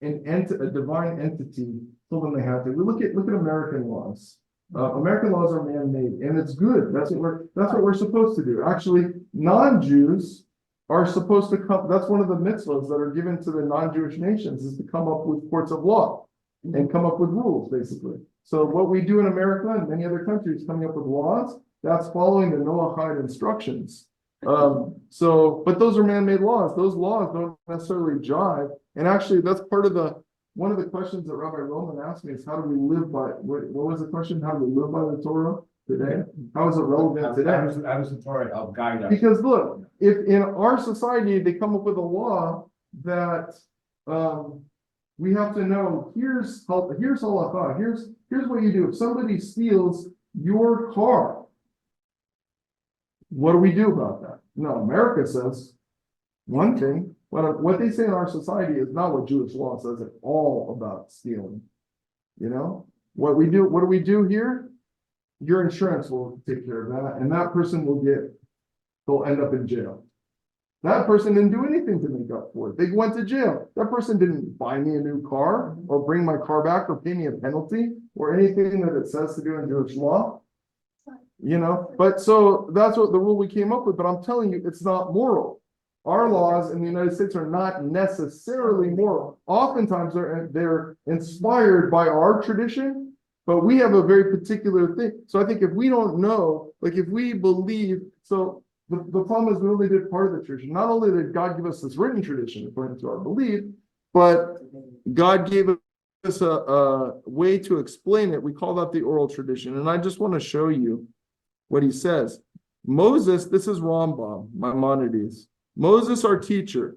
a divine entity told them they have to? We look at American laws. American laws are man-made, and it's good. That's what we're supposed to do. Actually, non-Jews are supposed to come. That's one of the mitzvahs that are given to the non-Jewish nations, is to come up with courts of law and come up with rules, basically. So what we do in America and many other countries, coming up with laws, that's following the Noahide instructions. But those are man-made laws. Those laws don't necessarily jive. And actually, that's part of one of the questions that Rabbi Roman asked me is, how do we live by, what was the question? How do we live by the Torah today? How is it relevant today? I was the Torah, I'll guide us. Because look, if in our society, they come up with a law that, we have to know, here's halakha, here's what you do. If somebody steals your car, what do we do about that? No, America says one thing. What they say in our society is not what Jewish law says at all about stealing. What do we do here? Your insurance will take care of that, and that person they'll end up in jail. That person didn't do anything to make up for it. They went to jail. That person didn't buy me a new car or bring my car back or pay me a penalty or anything that it says to do in Jewish law. But so that's what the rule we came up with. But I'm telling you, it's not moral. Our laws in the United States are not necessarily moral. Oftentimes they're inspired by our tradition, but we have a very particular thing. So I think if we don't know, like if we believe, so the problem is we only did part of the tradition. Not only did God give us this written tradition according to our belief, but God gave us a way to explain it. We call that the oral tradition. And I just want to show you what he says. Moses, this is Rambam, Maimonides. Moses, our teacher,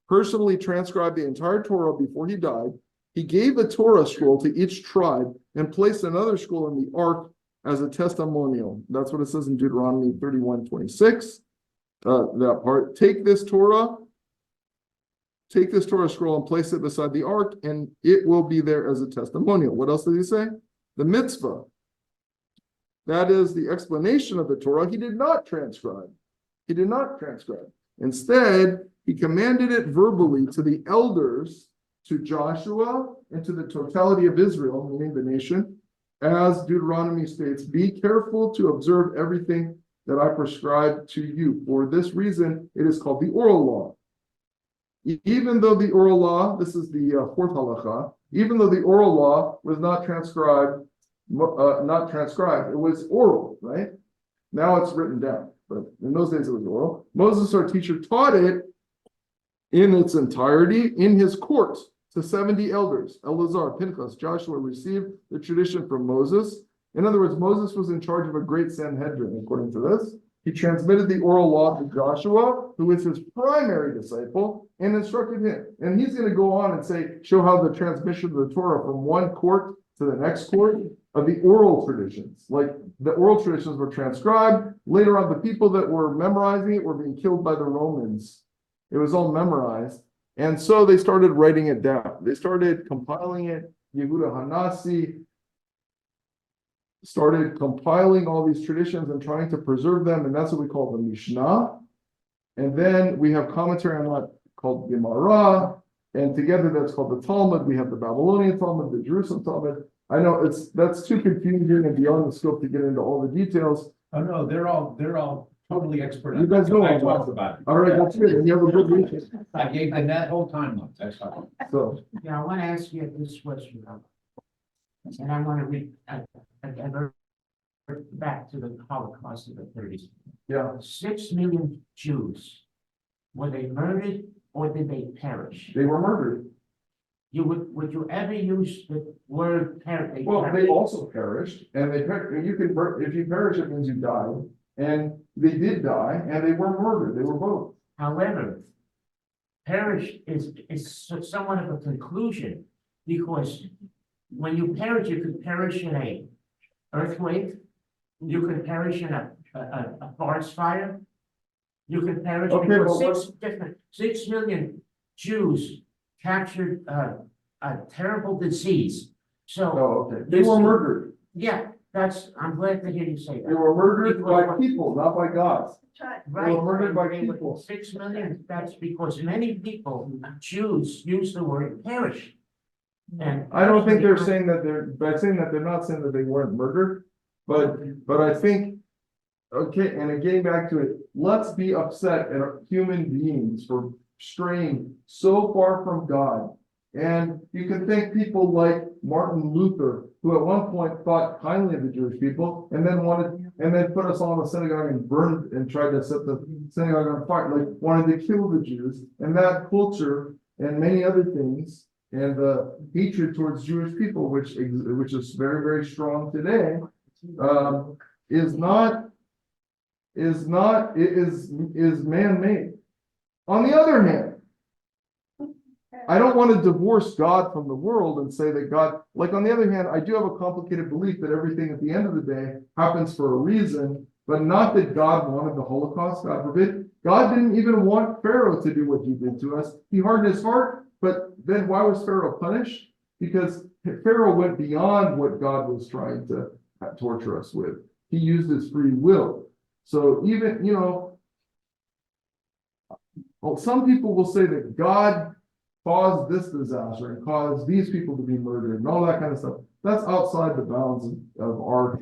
personally transcribed the entire Torah before he died. He gave a Torah scroll to each tribe and placed another scroll in the ark as a testimonial. That's what it says in Deuteronomy 31:26. That part. Take this Torah scroll and place it beside the ark, and it will be there as a testimonial. What else did he say? The mitzvah. That is the explanation of the Torah. He did not transcribe. Instead, he commanded it verbally to the elders, to Joshua, and to the totality of Israel, meaning the nation, as Deuteronomy states, be careful to observe everything that I prescribe to you. For this reason, it is called the oral law. Even though the oral law, this is the fourth halacha, even though the oral law was not transcribed, it was oral, right? Now it's written down, but in those days it was oral. Moses, our teacher, taught it in its entirety in his court to 70 elders. Eleazar, Pinchas, Joshua received the tradition from Moses. In other words, Moses was in charge of a great Sanhedrin, according to this. He transmitted the oral law to Joshua, who is his primary disciple, and instructed him. And he's going to go on and show how the transmission of the Torah from one court to the next court of the oral traditions. Like the oral traditions were transcribed. Later on, the people that were memorizing it were being killed by the Romans. It was all memorized. And so they started writing it down. They started compiling it. Yehuda Hanasi started compiling all these traditions and trying to preserve them, and that's what we call the Mishnah. And then we have commentary on that called Gemara, and together that's called the Talmud. We have the Babylonian Talmud, the Jerusalem Talmud. I know that's too confusing and beyond the scope to get into all the details. Oh, no, they're all totally expert. You guys know I all talked about about it. All right, that's good. And you have a good reason. I gave them that whole timeline. That's all. So, Yeah, I want to ask you this question. And I want to read, back to the Holocaust of the 30s. yeah, 6 million Jews, were they murdered or did they perish? they were murdered. Would you ever use the word perish? Well, they also perished, and if you perish, it means you died. And they did die, and they were murdered. They were both. However, perish is somewhat of a conclusion, because when you perish, you could perish in a earthquake, you could perish in a forest fire, you could perish Okay, because but 6 million Jews captured a terrible disease. So, Oh, okay. They were murdered. yeah, I'm glad to hear you say They that. were murdered by people, not by God. Right. murdered by They were people. 6 million, that's because many people, Jews, use the word perish. And I don't think they're saying that by saying that, they're not saying that they weren't murdered, but I think, okay, and getting back to it, let's be upset at human beings for straying so far from God. And you can think people like Martin Luther, who at one point thought kindly of the Jewish people, and then put us all in the synagogue and burned and tried to set the synagogue on fire, like wanted to kill the Jews. And that culture and many other things, and the hatred towards Jewish people, which is very, very strong today, is man-made. On the other hand, I don't want to divorce God from the world and say that God, like on the other hand, I do have a complicated belief that everything at the end of the day happens for a reason, but not that God wanted the Holocaust, God forbid. God didn't even want Pharaoh to do what he did to us. He hardened his heart, but then why was Pharaoh punished? Because Pharaoh went beyond what God was trying to torture us with. He used his free will. So even, well, some people will say that God caused this disaster and caused these people to be murdered and all that kind of stuff. That's outside the bounds of our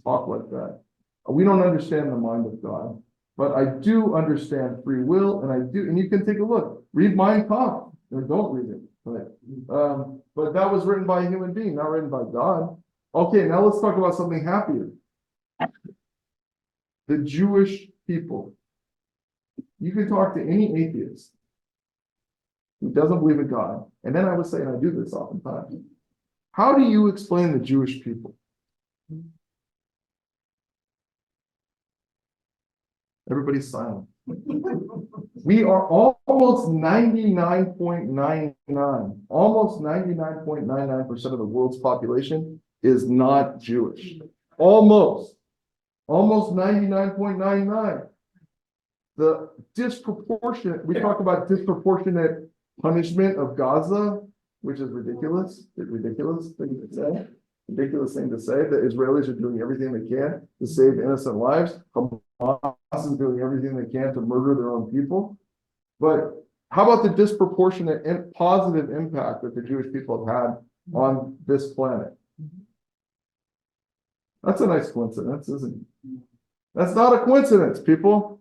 talk like that. We don't understand the mind of God, but I do understand free will, and you can take a look. Read Mein Kampf, or don't read it. But that was written by a human being, not written by God. Okay, now let's talk about something happier. The Jewish people. You can talk to any atheist who doesn't believe in God. And then I would say, and I do this oftentimes, how do you explain the Jewish people? Everybody's silent. We are almost 99.99%, almost 99.99% of the world's population is not Jewish. Almost 99.99. The disproportionate, we talk about disproportionate punishment of Gaza, which is ridiculous. It's ridiculous thing to say. Ridiculous thing to say. The Israelis are doing everything they can to save innocent lives. Hamas is doing everything they can to murder their own people. But how about the disproportionate and positive impact that the Jewish people have had on this planet? That's a nice coincidence, isn't it? That's not a coincidence, people.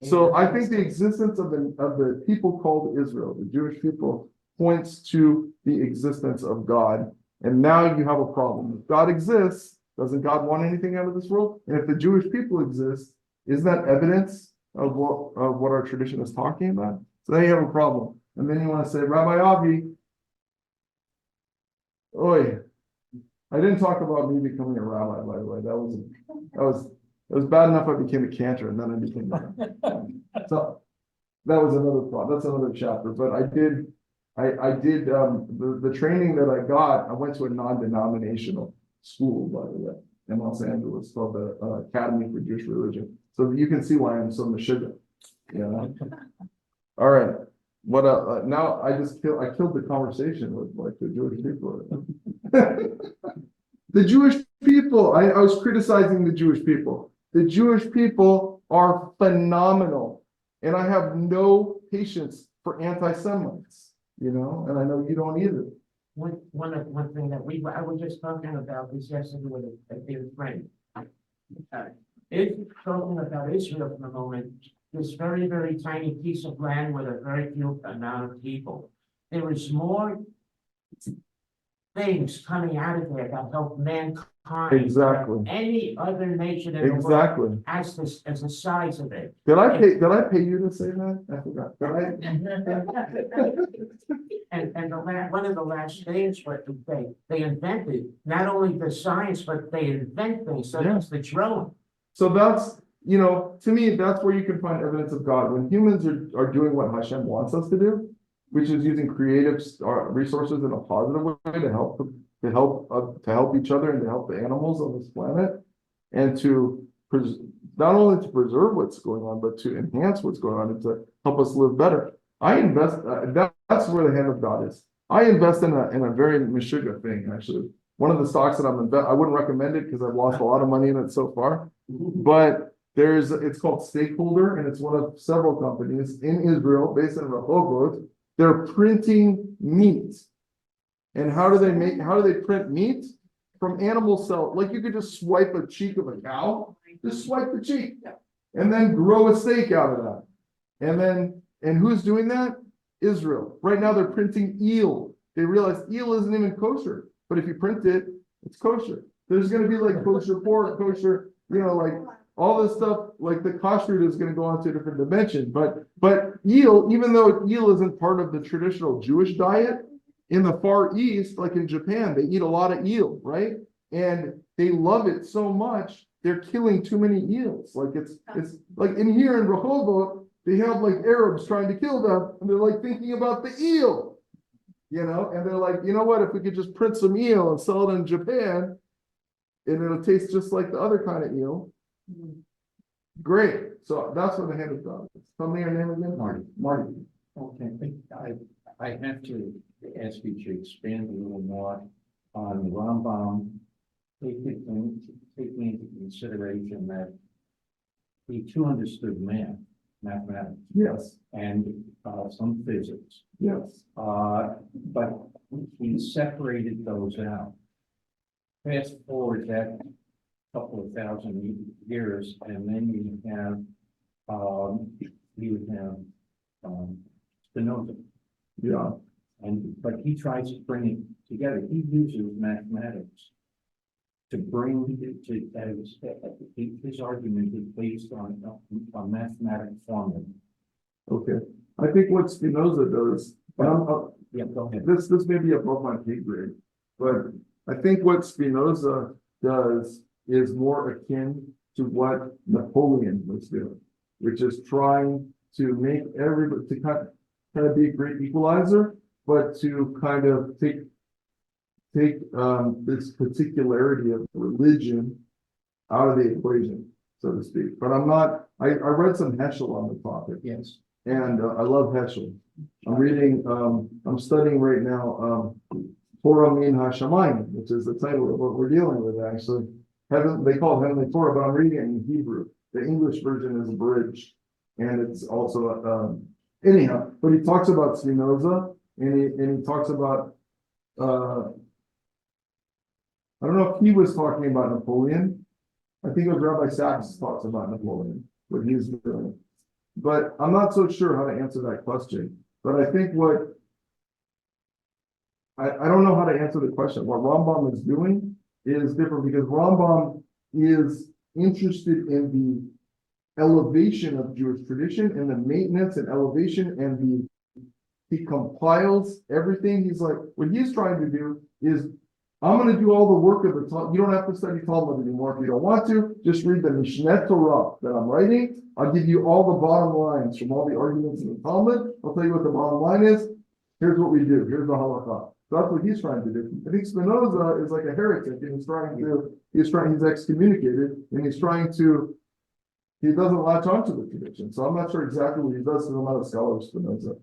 So I think the existence of the people called Israel, the Jewish people, points to the existence of God. And now you have a problem. If God exists, Doesn't God want anything out of this world? And if the Jewish people exist, isn't that evidence of what our tradition is talking about? So then you have a problem. And then you want to say, Rabbi Avi, oi, I didn't talk about me becoming a rabbi, by the way. It was bad enough I became a cantor and then I became a rabbi. So that was another problem. That's another chapter. But I did the training that I got. I went to a non-denominational school, by the way, in Los Angeles called the Academy for Jewish Religion. So you can see why I'm so meshuggah. You know. All right. What now I killed the conversation with like the Jewish people. The Jewish people, I was criticizing the Jewish people. The Jewish people are phenomenal. And I have no patience for anti-Semites, you know, and I know you don't either. One thing that I was just talking about this yesterday with a dear friend. If talking about Israel for a moment, this very, very tiny piece of land with a very few amount of people. There is more things coming out of there that help mankind. Exactly. Than any other nation in the world Exactly. as the size of it. Did I pay you to say that? I forgot. Did I? And one of the last things what they invented, not only the science, but they invent things such as the drone. So that's, you know, to me, that's where you can find evidence of God. When humans are doing what Hashem wants us to do, which is using creative resources in a positive way to help each other and to help the animals on this planet, and to not only to preserve what's going on, but to enhance what's going on and to help us live better. I invest. That's where the hand of God is. I invest in a very meshuggah thing. Actually, one of the stocks that I wouldn't recommend it because I've lost a lot of money in it so far. But it's called Stakeholder, and it's one of several companies in Israel based in Rehovot. They're printing meat. And how do they print meat? From animal cells. Like you could just swipe a cheek of a cow, just swipe the cheek, and then grow a steak out of that. And who's doing that? Israel. Right now they're printing eel. They realize eel isn't even kosher, but if you print it, it's kosher. There's going to be like kosher pork, kosher, you know, like all this stuff, like the kashrut is going to go on to a different dimension. But eel, even though eel isn't part of the traditional Jewish diet, in the Far East, like in Japan, they eat a lot of eel, right? And they love it so much, they're killing too many eels. Like it's like in here in Rehovot, they have like Arabs trying to kill them, and they're like thinking about the eel, you know, and they're like, you know what, if we could just print some eel and sell it in Japan, and it'll taste just like the other kind of eel. Great. So that's what the hand of God is. Tell me your name again. Marty. Okay, I have to ask you to expand a little more on Rambam, taking into consideration that he too understood mathematics. Yes. And some physics. Yes. But he separated those out. Fast forward that couple of thousand years, and then you have Spinoza. Yeah. But he tries to bring it together. He uses mathematics to bring it to his argument is based on a mathematical formula. Okay. I think what Spinoza does, and Yeah, go ahead. this may be above my pay grade, but I think what Spinoza does is more akin to what Napoleon was doing, which is trying to make everybody to kind of be a great equalizer, but to kind of take this particularity of religion out of the equation, so to speak. But I read some Heschel on the topic. Yes. And I love Heschel. I'm studying right now Torah Min HaShamayim, which is the title of what we're dealing with actually. They call it Heavenly Torah, but I'm reading it in Hebrew. The English version is abridged. And it's also, anyhow, but he talks about Spinoza and he talks about, I don't know if he was talking about Napoleon. I think it was Rabbi Sachs talks about Napoleon, what he's doing. But I'm not so sure how to answer that question. But I think I don't know how to answer the question. What Rambam is doing is different because Rambam is interested in the elevation of Jewish tradition and the maintenance and elevation and he compiles everything. He's like, what he's trying to do is, I'm going to do all the work of the Talmud. You don't have to study Talmud anymore if you don't want to. Just read the Mishneh Torah that I'm writing. I'll give you all the bottom lines from all the arguments in the Talmud. I'll tell you what the bottom line is. Here's what we do. Here's the halakha. So that's what he's trying to do. I think Spinoza is like a heretic and he's excommunicated and he doesn't latch onto the tradition. So I'm not sure exactly what he does because I'm not a scholar of Spinoza.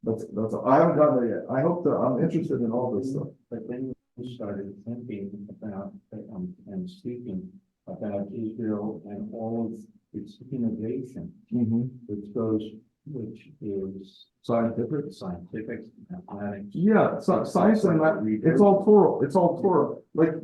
That's I haven't gotten there yet. I hope that I'm interested in all this stuff. But then you started thinking about, and speaking about Israel and all of its innovation, which is scientific, mathematics. Yeah, science and that, it's all Torah. It's all Torah. Like,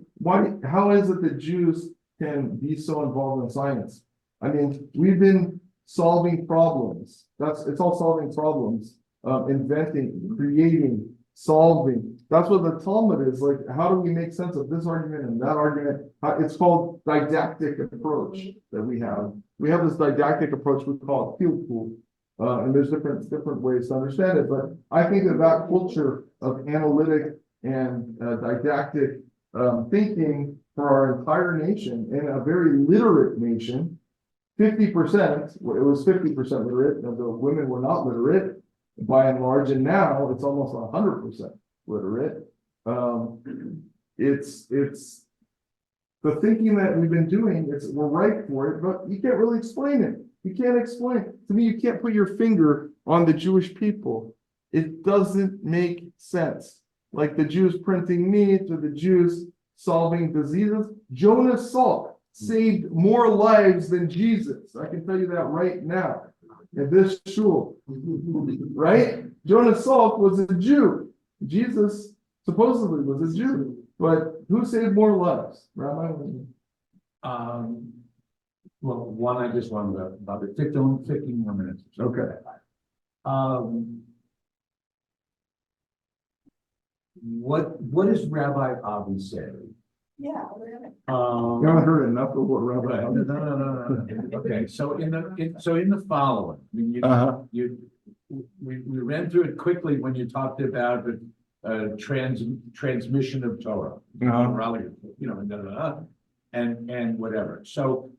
how is it that Jews can be so involved in science? I mean, we've been solving problems. It's all solving problems, inventing, creating, solving. That's what the Talmud is. Like, how do we make sense of this argument and that argument? It's called didactic approach that we have. We have this didactic approach we call it field pool. And there's different ways to understand it. But I think that culture of analytic and didactic thinking for our entire nation and a very literate nation, 50%, it was 50% literate, and the women were not literate by and large, and now it's almost 100% literate. It's the thinking that we've been doing, we're right for it, but you can't really explain it. You can't explain. To me, you can't put your finger on the Jewish people. It doesn't make sense. Like the Jews printing meat or the Jews solving diseases. Jonas Salk saved more lives than Jesus. I can tell you that right now. In this shul, right? Jonas Salk was a Jew. Jesus supposedly was a Jew. But who saved more lives? Rabbi? Well, one, I just wanted about 15 more minutes. Okay. What does Rabbi Avi say? Yeah. You haven't heard enough of what Rabbi? No. Okay, so in the following, I mean, we ran through it quickly when you talked about the transmission of Torah, and whatever. So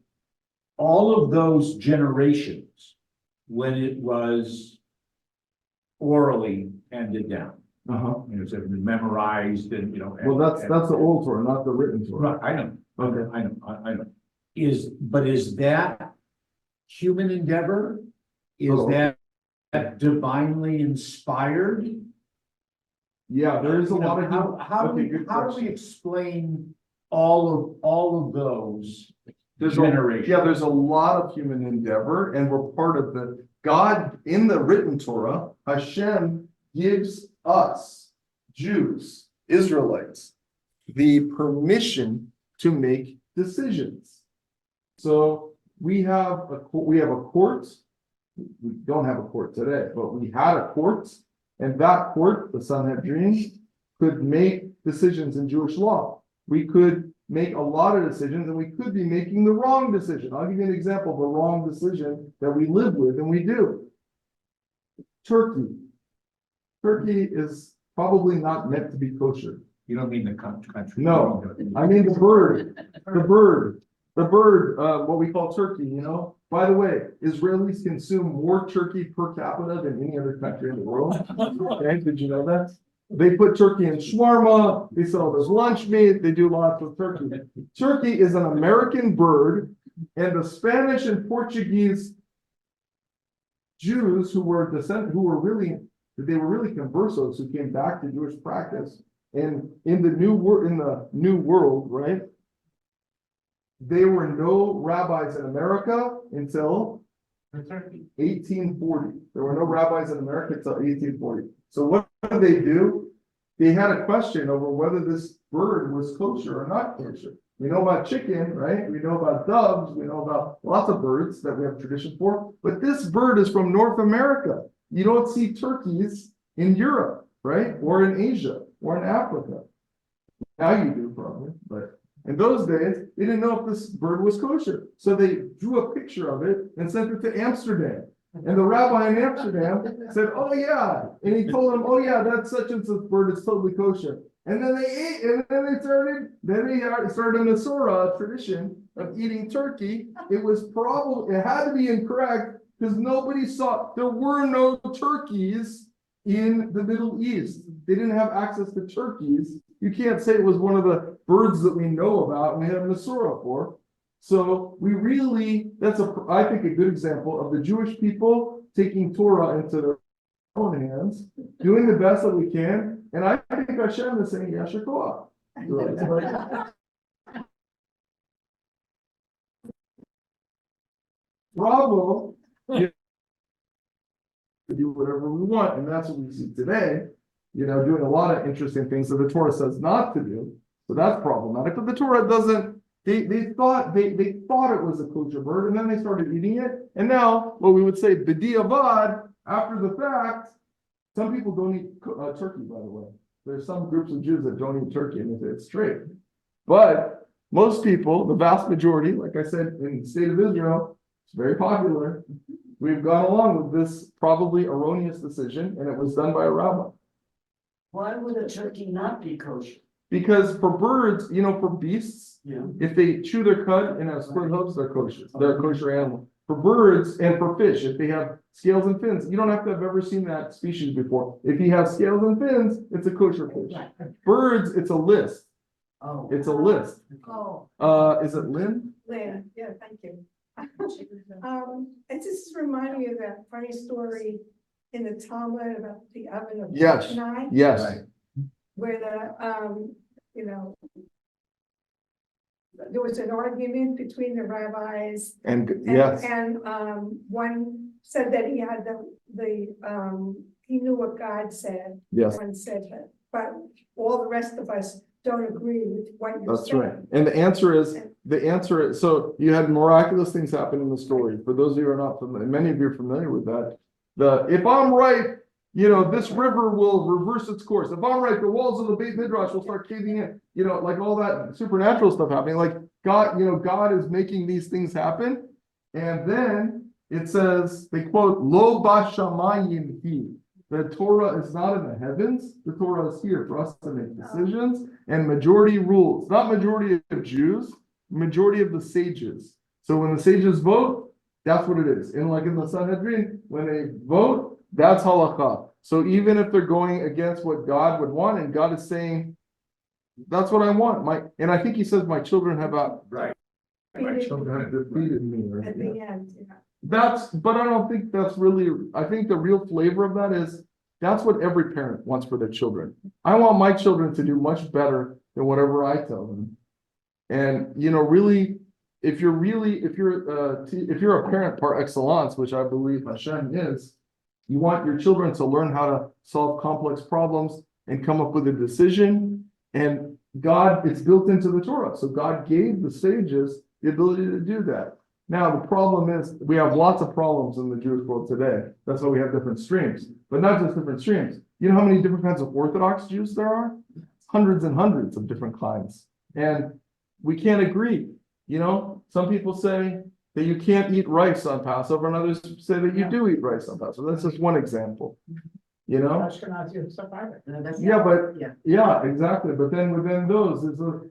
all of those generations, when it was orally handed down, so it was memorized and, Well, that's the old Torah, not the written Torah. Right, I know. Okay. I know. Is that human endeavor? Is that divinely inspired? Yeah, there is a lot of. How do we explain all of those generations? Yeah, there's a lot of human endeavor, and we're part of God in the written Torah. Hashem gives us, Jews, Israelites, the permission to make decisions. So we have a court. We don't have a court today, but we had a court, and that court, the Sanhedrin, could make decisions in Jewish law. We could make a lot of decisions, and we could be making the wrong decision. I'll give you an example of a wrong decision that we live with, and we do. Turkey. Turkey is probably not meant to be kosher. You don't mean the country? No, I mean the bird, what we call turkey, By the way, Israelis consume more turkey per capita than any other country in the world. Okay, did you know that? They put turkey in shawarma, they sell it as lunch meat, they do lots of turkey. Turkey is an American bird, and the Spanish and Portuguese Jews who were really conversos who came back to Jewish practice, and in the new world, right? There were no rabbis in America until 1840. There were no rabbis in America until 1840. So what did they do? They had a question over whether this bird was kosher or not kosher. We know about chicken, right? We know about doves. We know about lots of birds that we have tradition for. But this bird is from North America. You don't see turkeys in Europe, right? Or in Asia, or in Africa. Now you do probably, but In those days, they didn't know if this bird was kosher. So they drew a picture of it and sent it to Amsterdam. And the rabbi in Amsterdam said, oh yeah. And he told them, oh yeah, that's such and such bird, it's totally kosher. And then they ate, and then they started a Masorah tradition of eating turkey. It had to be incorrect because nobody saw, there were no turkeys in the Middle East. They didn't have access to turkeys. You can't say it was one of the birds that we know about and we have Masorah for. So I think a good example of the Jewish people taking Torah into their own hands, doing the best that we can. And I think Hashem is saying, Yasher Koach. Bravo. Yeah. Do whatever we want. And that's what we see today, doing a lot of interesting things that the Torah says not to do. So that's problematic. But the Torah doesn't. They thought it was a kosher bird, and then they started eating it. And now, what we would say, b'diavad, after the fact, some people don't eat turkey, by the way. There's some groups of Jews that don't eat turkey, and they say it's straight. But most people, the vast majority, like I said, in the state of Israel, it's very popular. We've gone along with this probably erroneous decision, and it was done by a rabbi. Why would a turkey not be kosher? Because for birds, for beasts, Yeah. if they chew their cud and have split hooves, they're kosher. They're a kosher animal. For birds and for fish, if they have scales and fins, you don't have to have ever seen that species before. If you have scales and fins, it's a kosher fish. Birds, it's a list. Oh. It's a list. Oh, Is it Lynn? Lynn, yeah, thank you. And this is reminding me of that funny story in the Talmud about the oven of Yes. Sinai, Yes. where there was an argument between the rabbis. And And, yes, and, one said that he had he knew what God said. yes, One said that, but all the rest of us don't agree with what you're that's saying. right. And the answer is, so you had miraculous things happen in the story. For those of you who are not familiar, many of you are familiar with that. If I'm right, this river will reverse its course. If I'm right, the walls of the Beit Midrash will start caving in, like all that supernatural stuff happening. Like God, God is making these things happen. And then it says, they quote, Lo bashamayim hi. The Torah is not in the heavens. The Torah is here for us to make decisions, and majority rules, not majority of Jews, majority of the sages. So when the sages vote, that's what it is. And like in the Sanhedrin, when they vote, that's halakha. So even if they're going against what God would want, and God is saying, that's what I want. And I think he says, my children have right. My children have defeated me. Right? At the end, yeah. But I don't think that's really, I think the real flavor of that is, that's what every parent wants for their children. I want my children to do much better than whatever I tell them. And, really, if you're a parent par excellence, which I believe Hashem is, you want your children to learn how to solve complex problems and come up with a decision. And God, it's built into the Torah. So God gave the sages the ability to do that. Now, the problem is we have lots of problems in the Jewish world today. That's why we have different streams, but not just different streams. You know how many different kinds of Orthodox Jews there are? Hundreds and hundreds of different kinds. And we can't agree. Some people say that you can't eat rice on Passover, and others say that you do eat rice on Passover. That's just one example. Ashkenazi and Sephardic. Yeah, exactly. But then within those,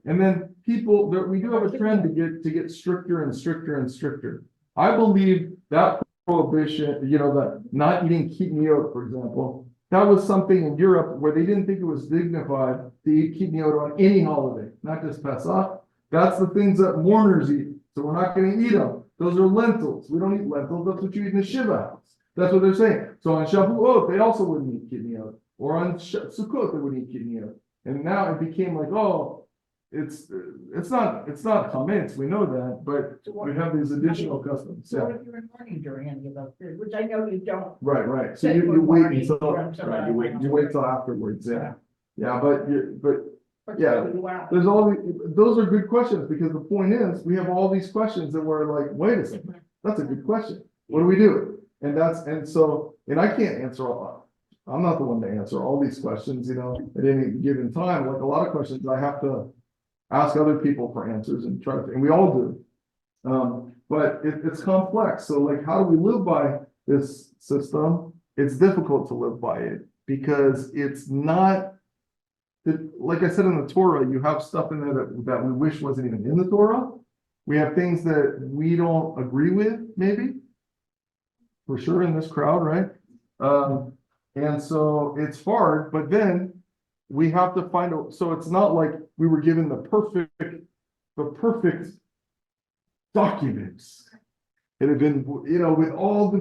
and then people, we do have a trend to get stricter and stricter and stricter. I believe that prohibition, that not eating kitniot, for example, that was something in Europe where they didn't think it was dignified to eat kitniot on any holiday, not just Pesach. That's the things that mourners eat, so we're not going to eat them. Those are lentils. We don't eat lentils. That's what you eat in the Shiva house. That's what they're saying. So on Shavuot, they also wouldn't eat kitniot, or on Sukkot they wouldn't eat kitniot. And now it became like, it's not chametz. We know that, but we have these additional customs. So if you're mourning during any of those periods, which I know you don't. Right. So Say you we're wait mourning until from you wait till afterwards. Yeah. But yeah. Wow. There's those are good questions, because the point is we have all these questions that we're like, wait a second, that's a good question. What do we do? And I can't answer all. I'm not the one to answer all these questions, at any given time. Like a lot of questions, I have to ask other people for answers and try to, and we all do. But it's complex. So like, how do we live by this system? It's difficult to live by it because it's not, like I said in the Torah, you have stuff in there that we wish wasn't even in the Torah. We have things that we don't agree with, maybe. For sure in this crowd, right? And so it's hard, but then we have to find out. So it's not like we were given the perfect documents. It had been, with all the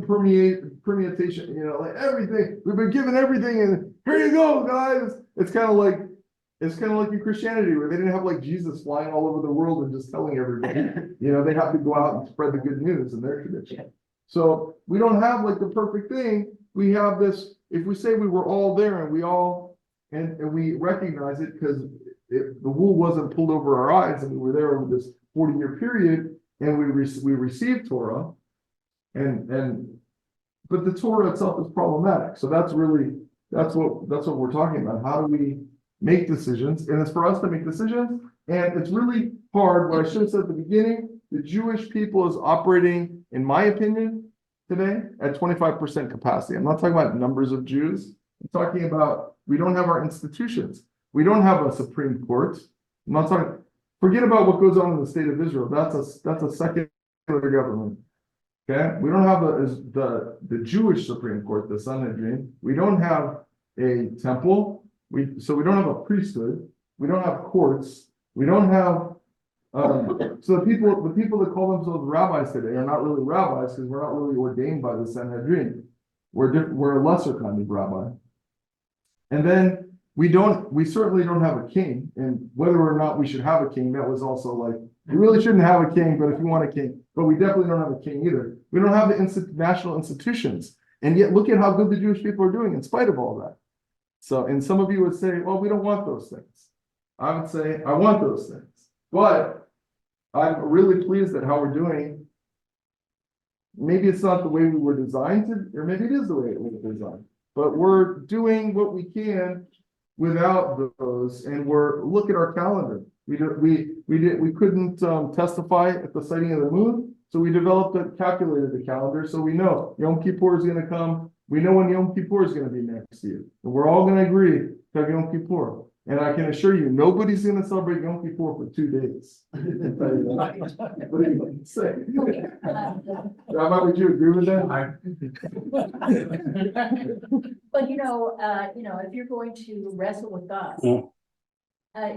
permutation, like everything. We've been given everything, and here you go, guys. It's kind of like in Christianity, where they didn't have like Jesus flying all over the world and just telling everybody. They have to go out and spread the good news in their tradition. So we don't have like the perfect thing. We have this. If we say we were all there and we all and we recognize it because the wool wasn't pulled over our eyes, and we were there over this 40-year period, and we received Torah, but the Torah itself is problematic. So that's what we're talking about. How do we make decisions? And it's for us to make decisions, and it's really hard. What I should have said at the beginning, the Jewish people is operating, in my opinion, today at 25% capacity. I'm not talking about numbers of Jews. I'm talking about we don't have our institutions. We don't have a Supreme Court. I'm not talking. Forget about what goes on in the state of Israel. That's a secular government. Okay, we don't have the Jewish Supreme Court, the Sanhedrin. We don't have a temple. So we don't have a priesthood. We don't have courts. We don't have. So the people that call themselves rabbis today are not really rabbis because we're not really ordained by the Sanhedrin. We're a lesser kind of rabbi. And then we certainly don't have a king. And whether or not we should have a king, that was also like, we really shouldn't have a king, but if you want a king, but we definitely don't have a king either. We don't have the national institutions. And yet look at how good the Jewish people are doing in spite of all that. So, and some of you would say, well, we don't want those things. I would say, I want those things. But I'm really pleased at how we're doing. Maybe it's not the way we were designed to, or maybe it is the way it was designed. But we're doing what we can without those, and look at our calendar. We couldn't testify at the sighting of the moon, so we calculated the calendar, so we know Yom Kippur is going to come. We know when Yom Kippur is going to be next year, and we're all going to agree to have Yom Kippur. And I can assure you, nobody's going to celebrate Yom Kippur for 2 days. What do you say? Rabbi, would you agree with that? But if you're going to wrestle with God, you have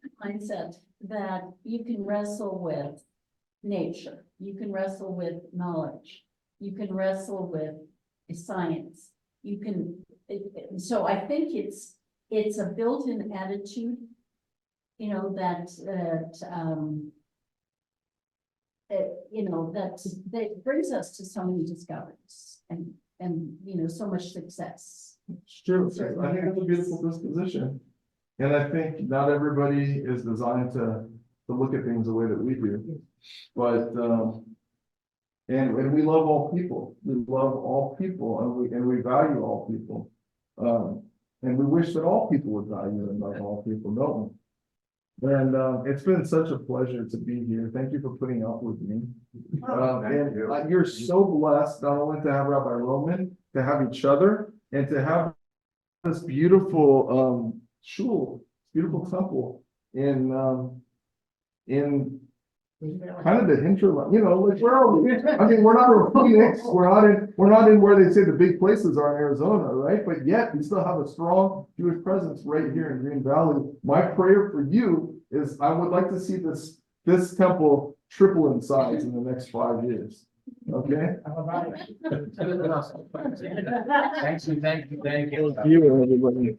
the mindset that you can wrestle with nature, you can wrestle with knowledge, you can wrestle with science, so I think it's a built-in attitude, that brings us to so many discoveries and so much success. It's true. I think it's a beautiful disposition. And I think not everybody is designed to look at things the way that we do. But and we love all people. We love all people, and we value all people. And we wish that all people would value and love all people, don't we? And it's been such a pleasure to be here. Thank you for putting up with me. You're so blessed not only to have Rabbi Roman, to have each other, and to have this beautiful shul, beautiful temple in kind of the hinterland, like where are we? I mean, we're not in Phoenix, we're not in where they say the big places are in Arizona, right? But yet we still have a strong Jewish presence right here in Green Valley. My prayer for you is I would like to see this temple triple in size in the next 5 years. Okay? Thank you. Thank you, everybody.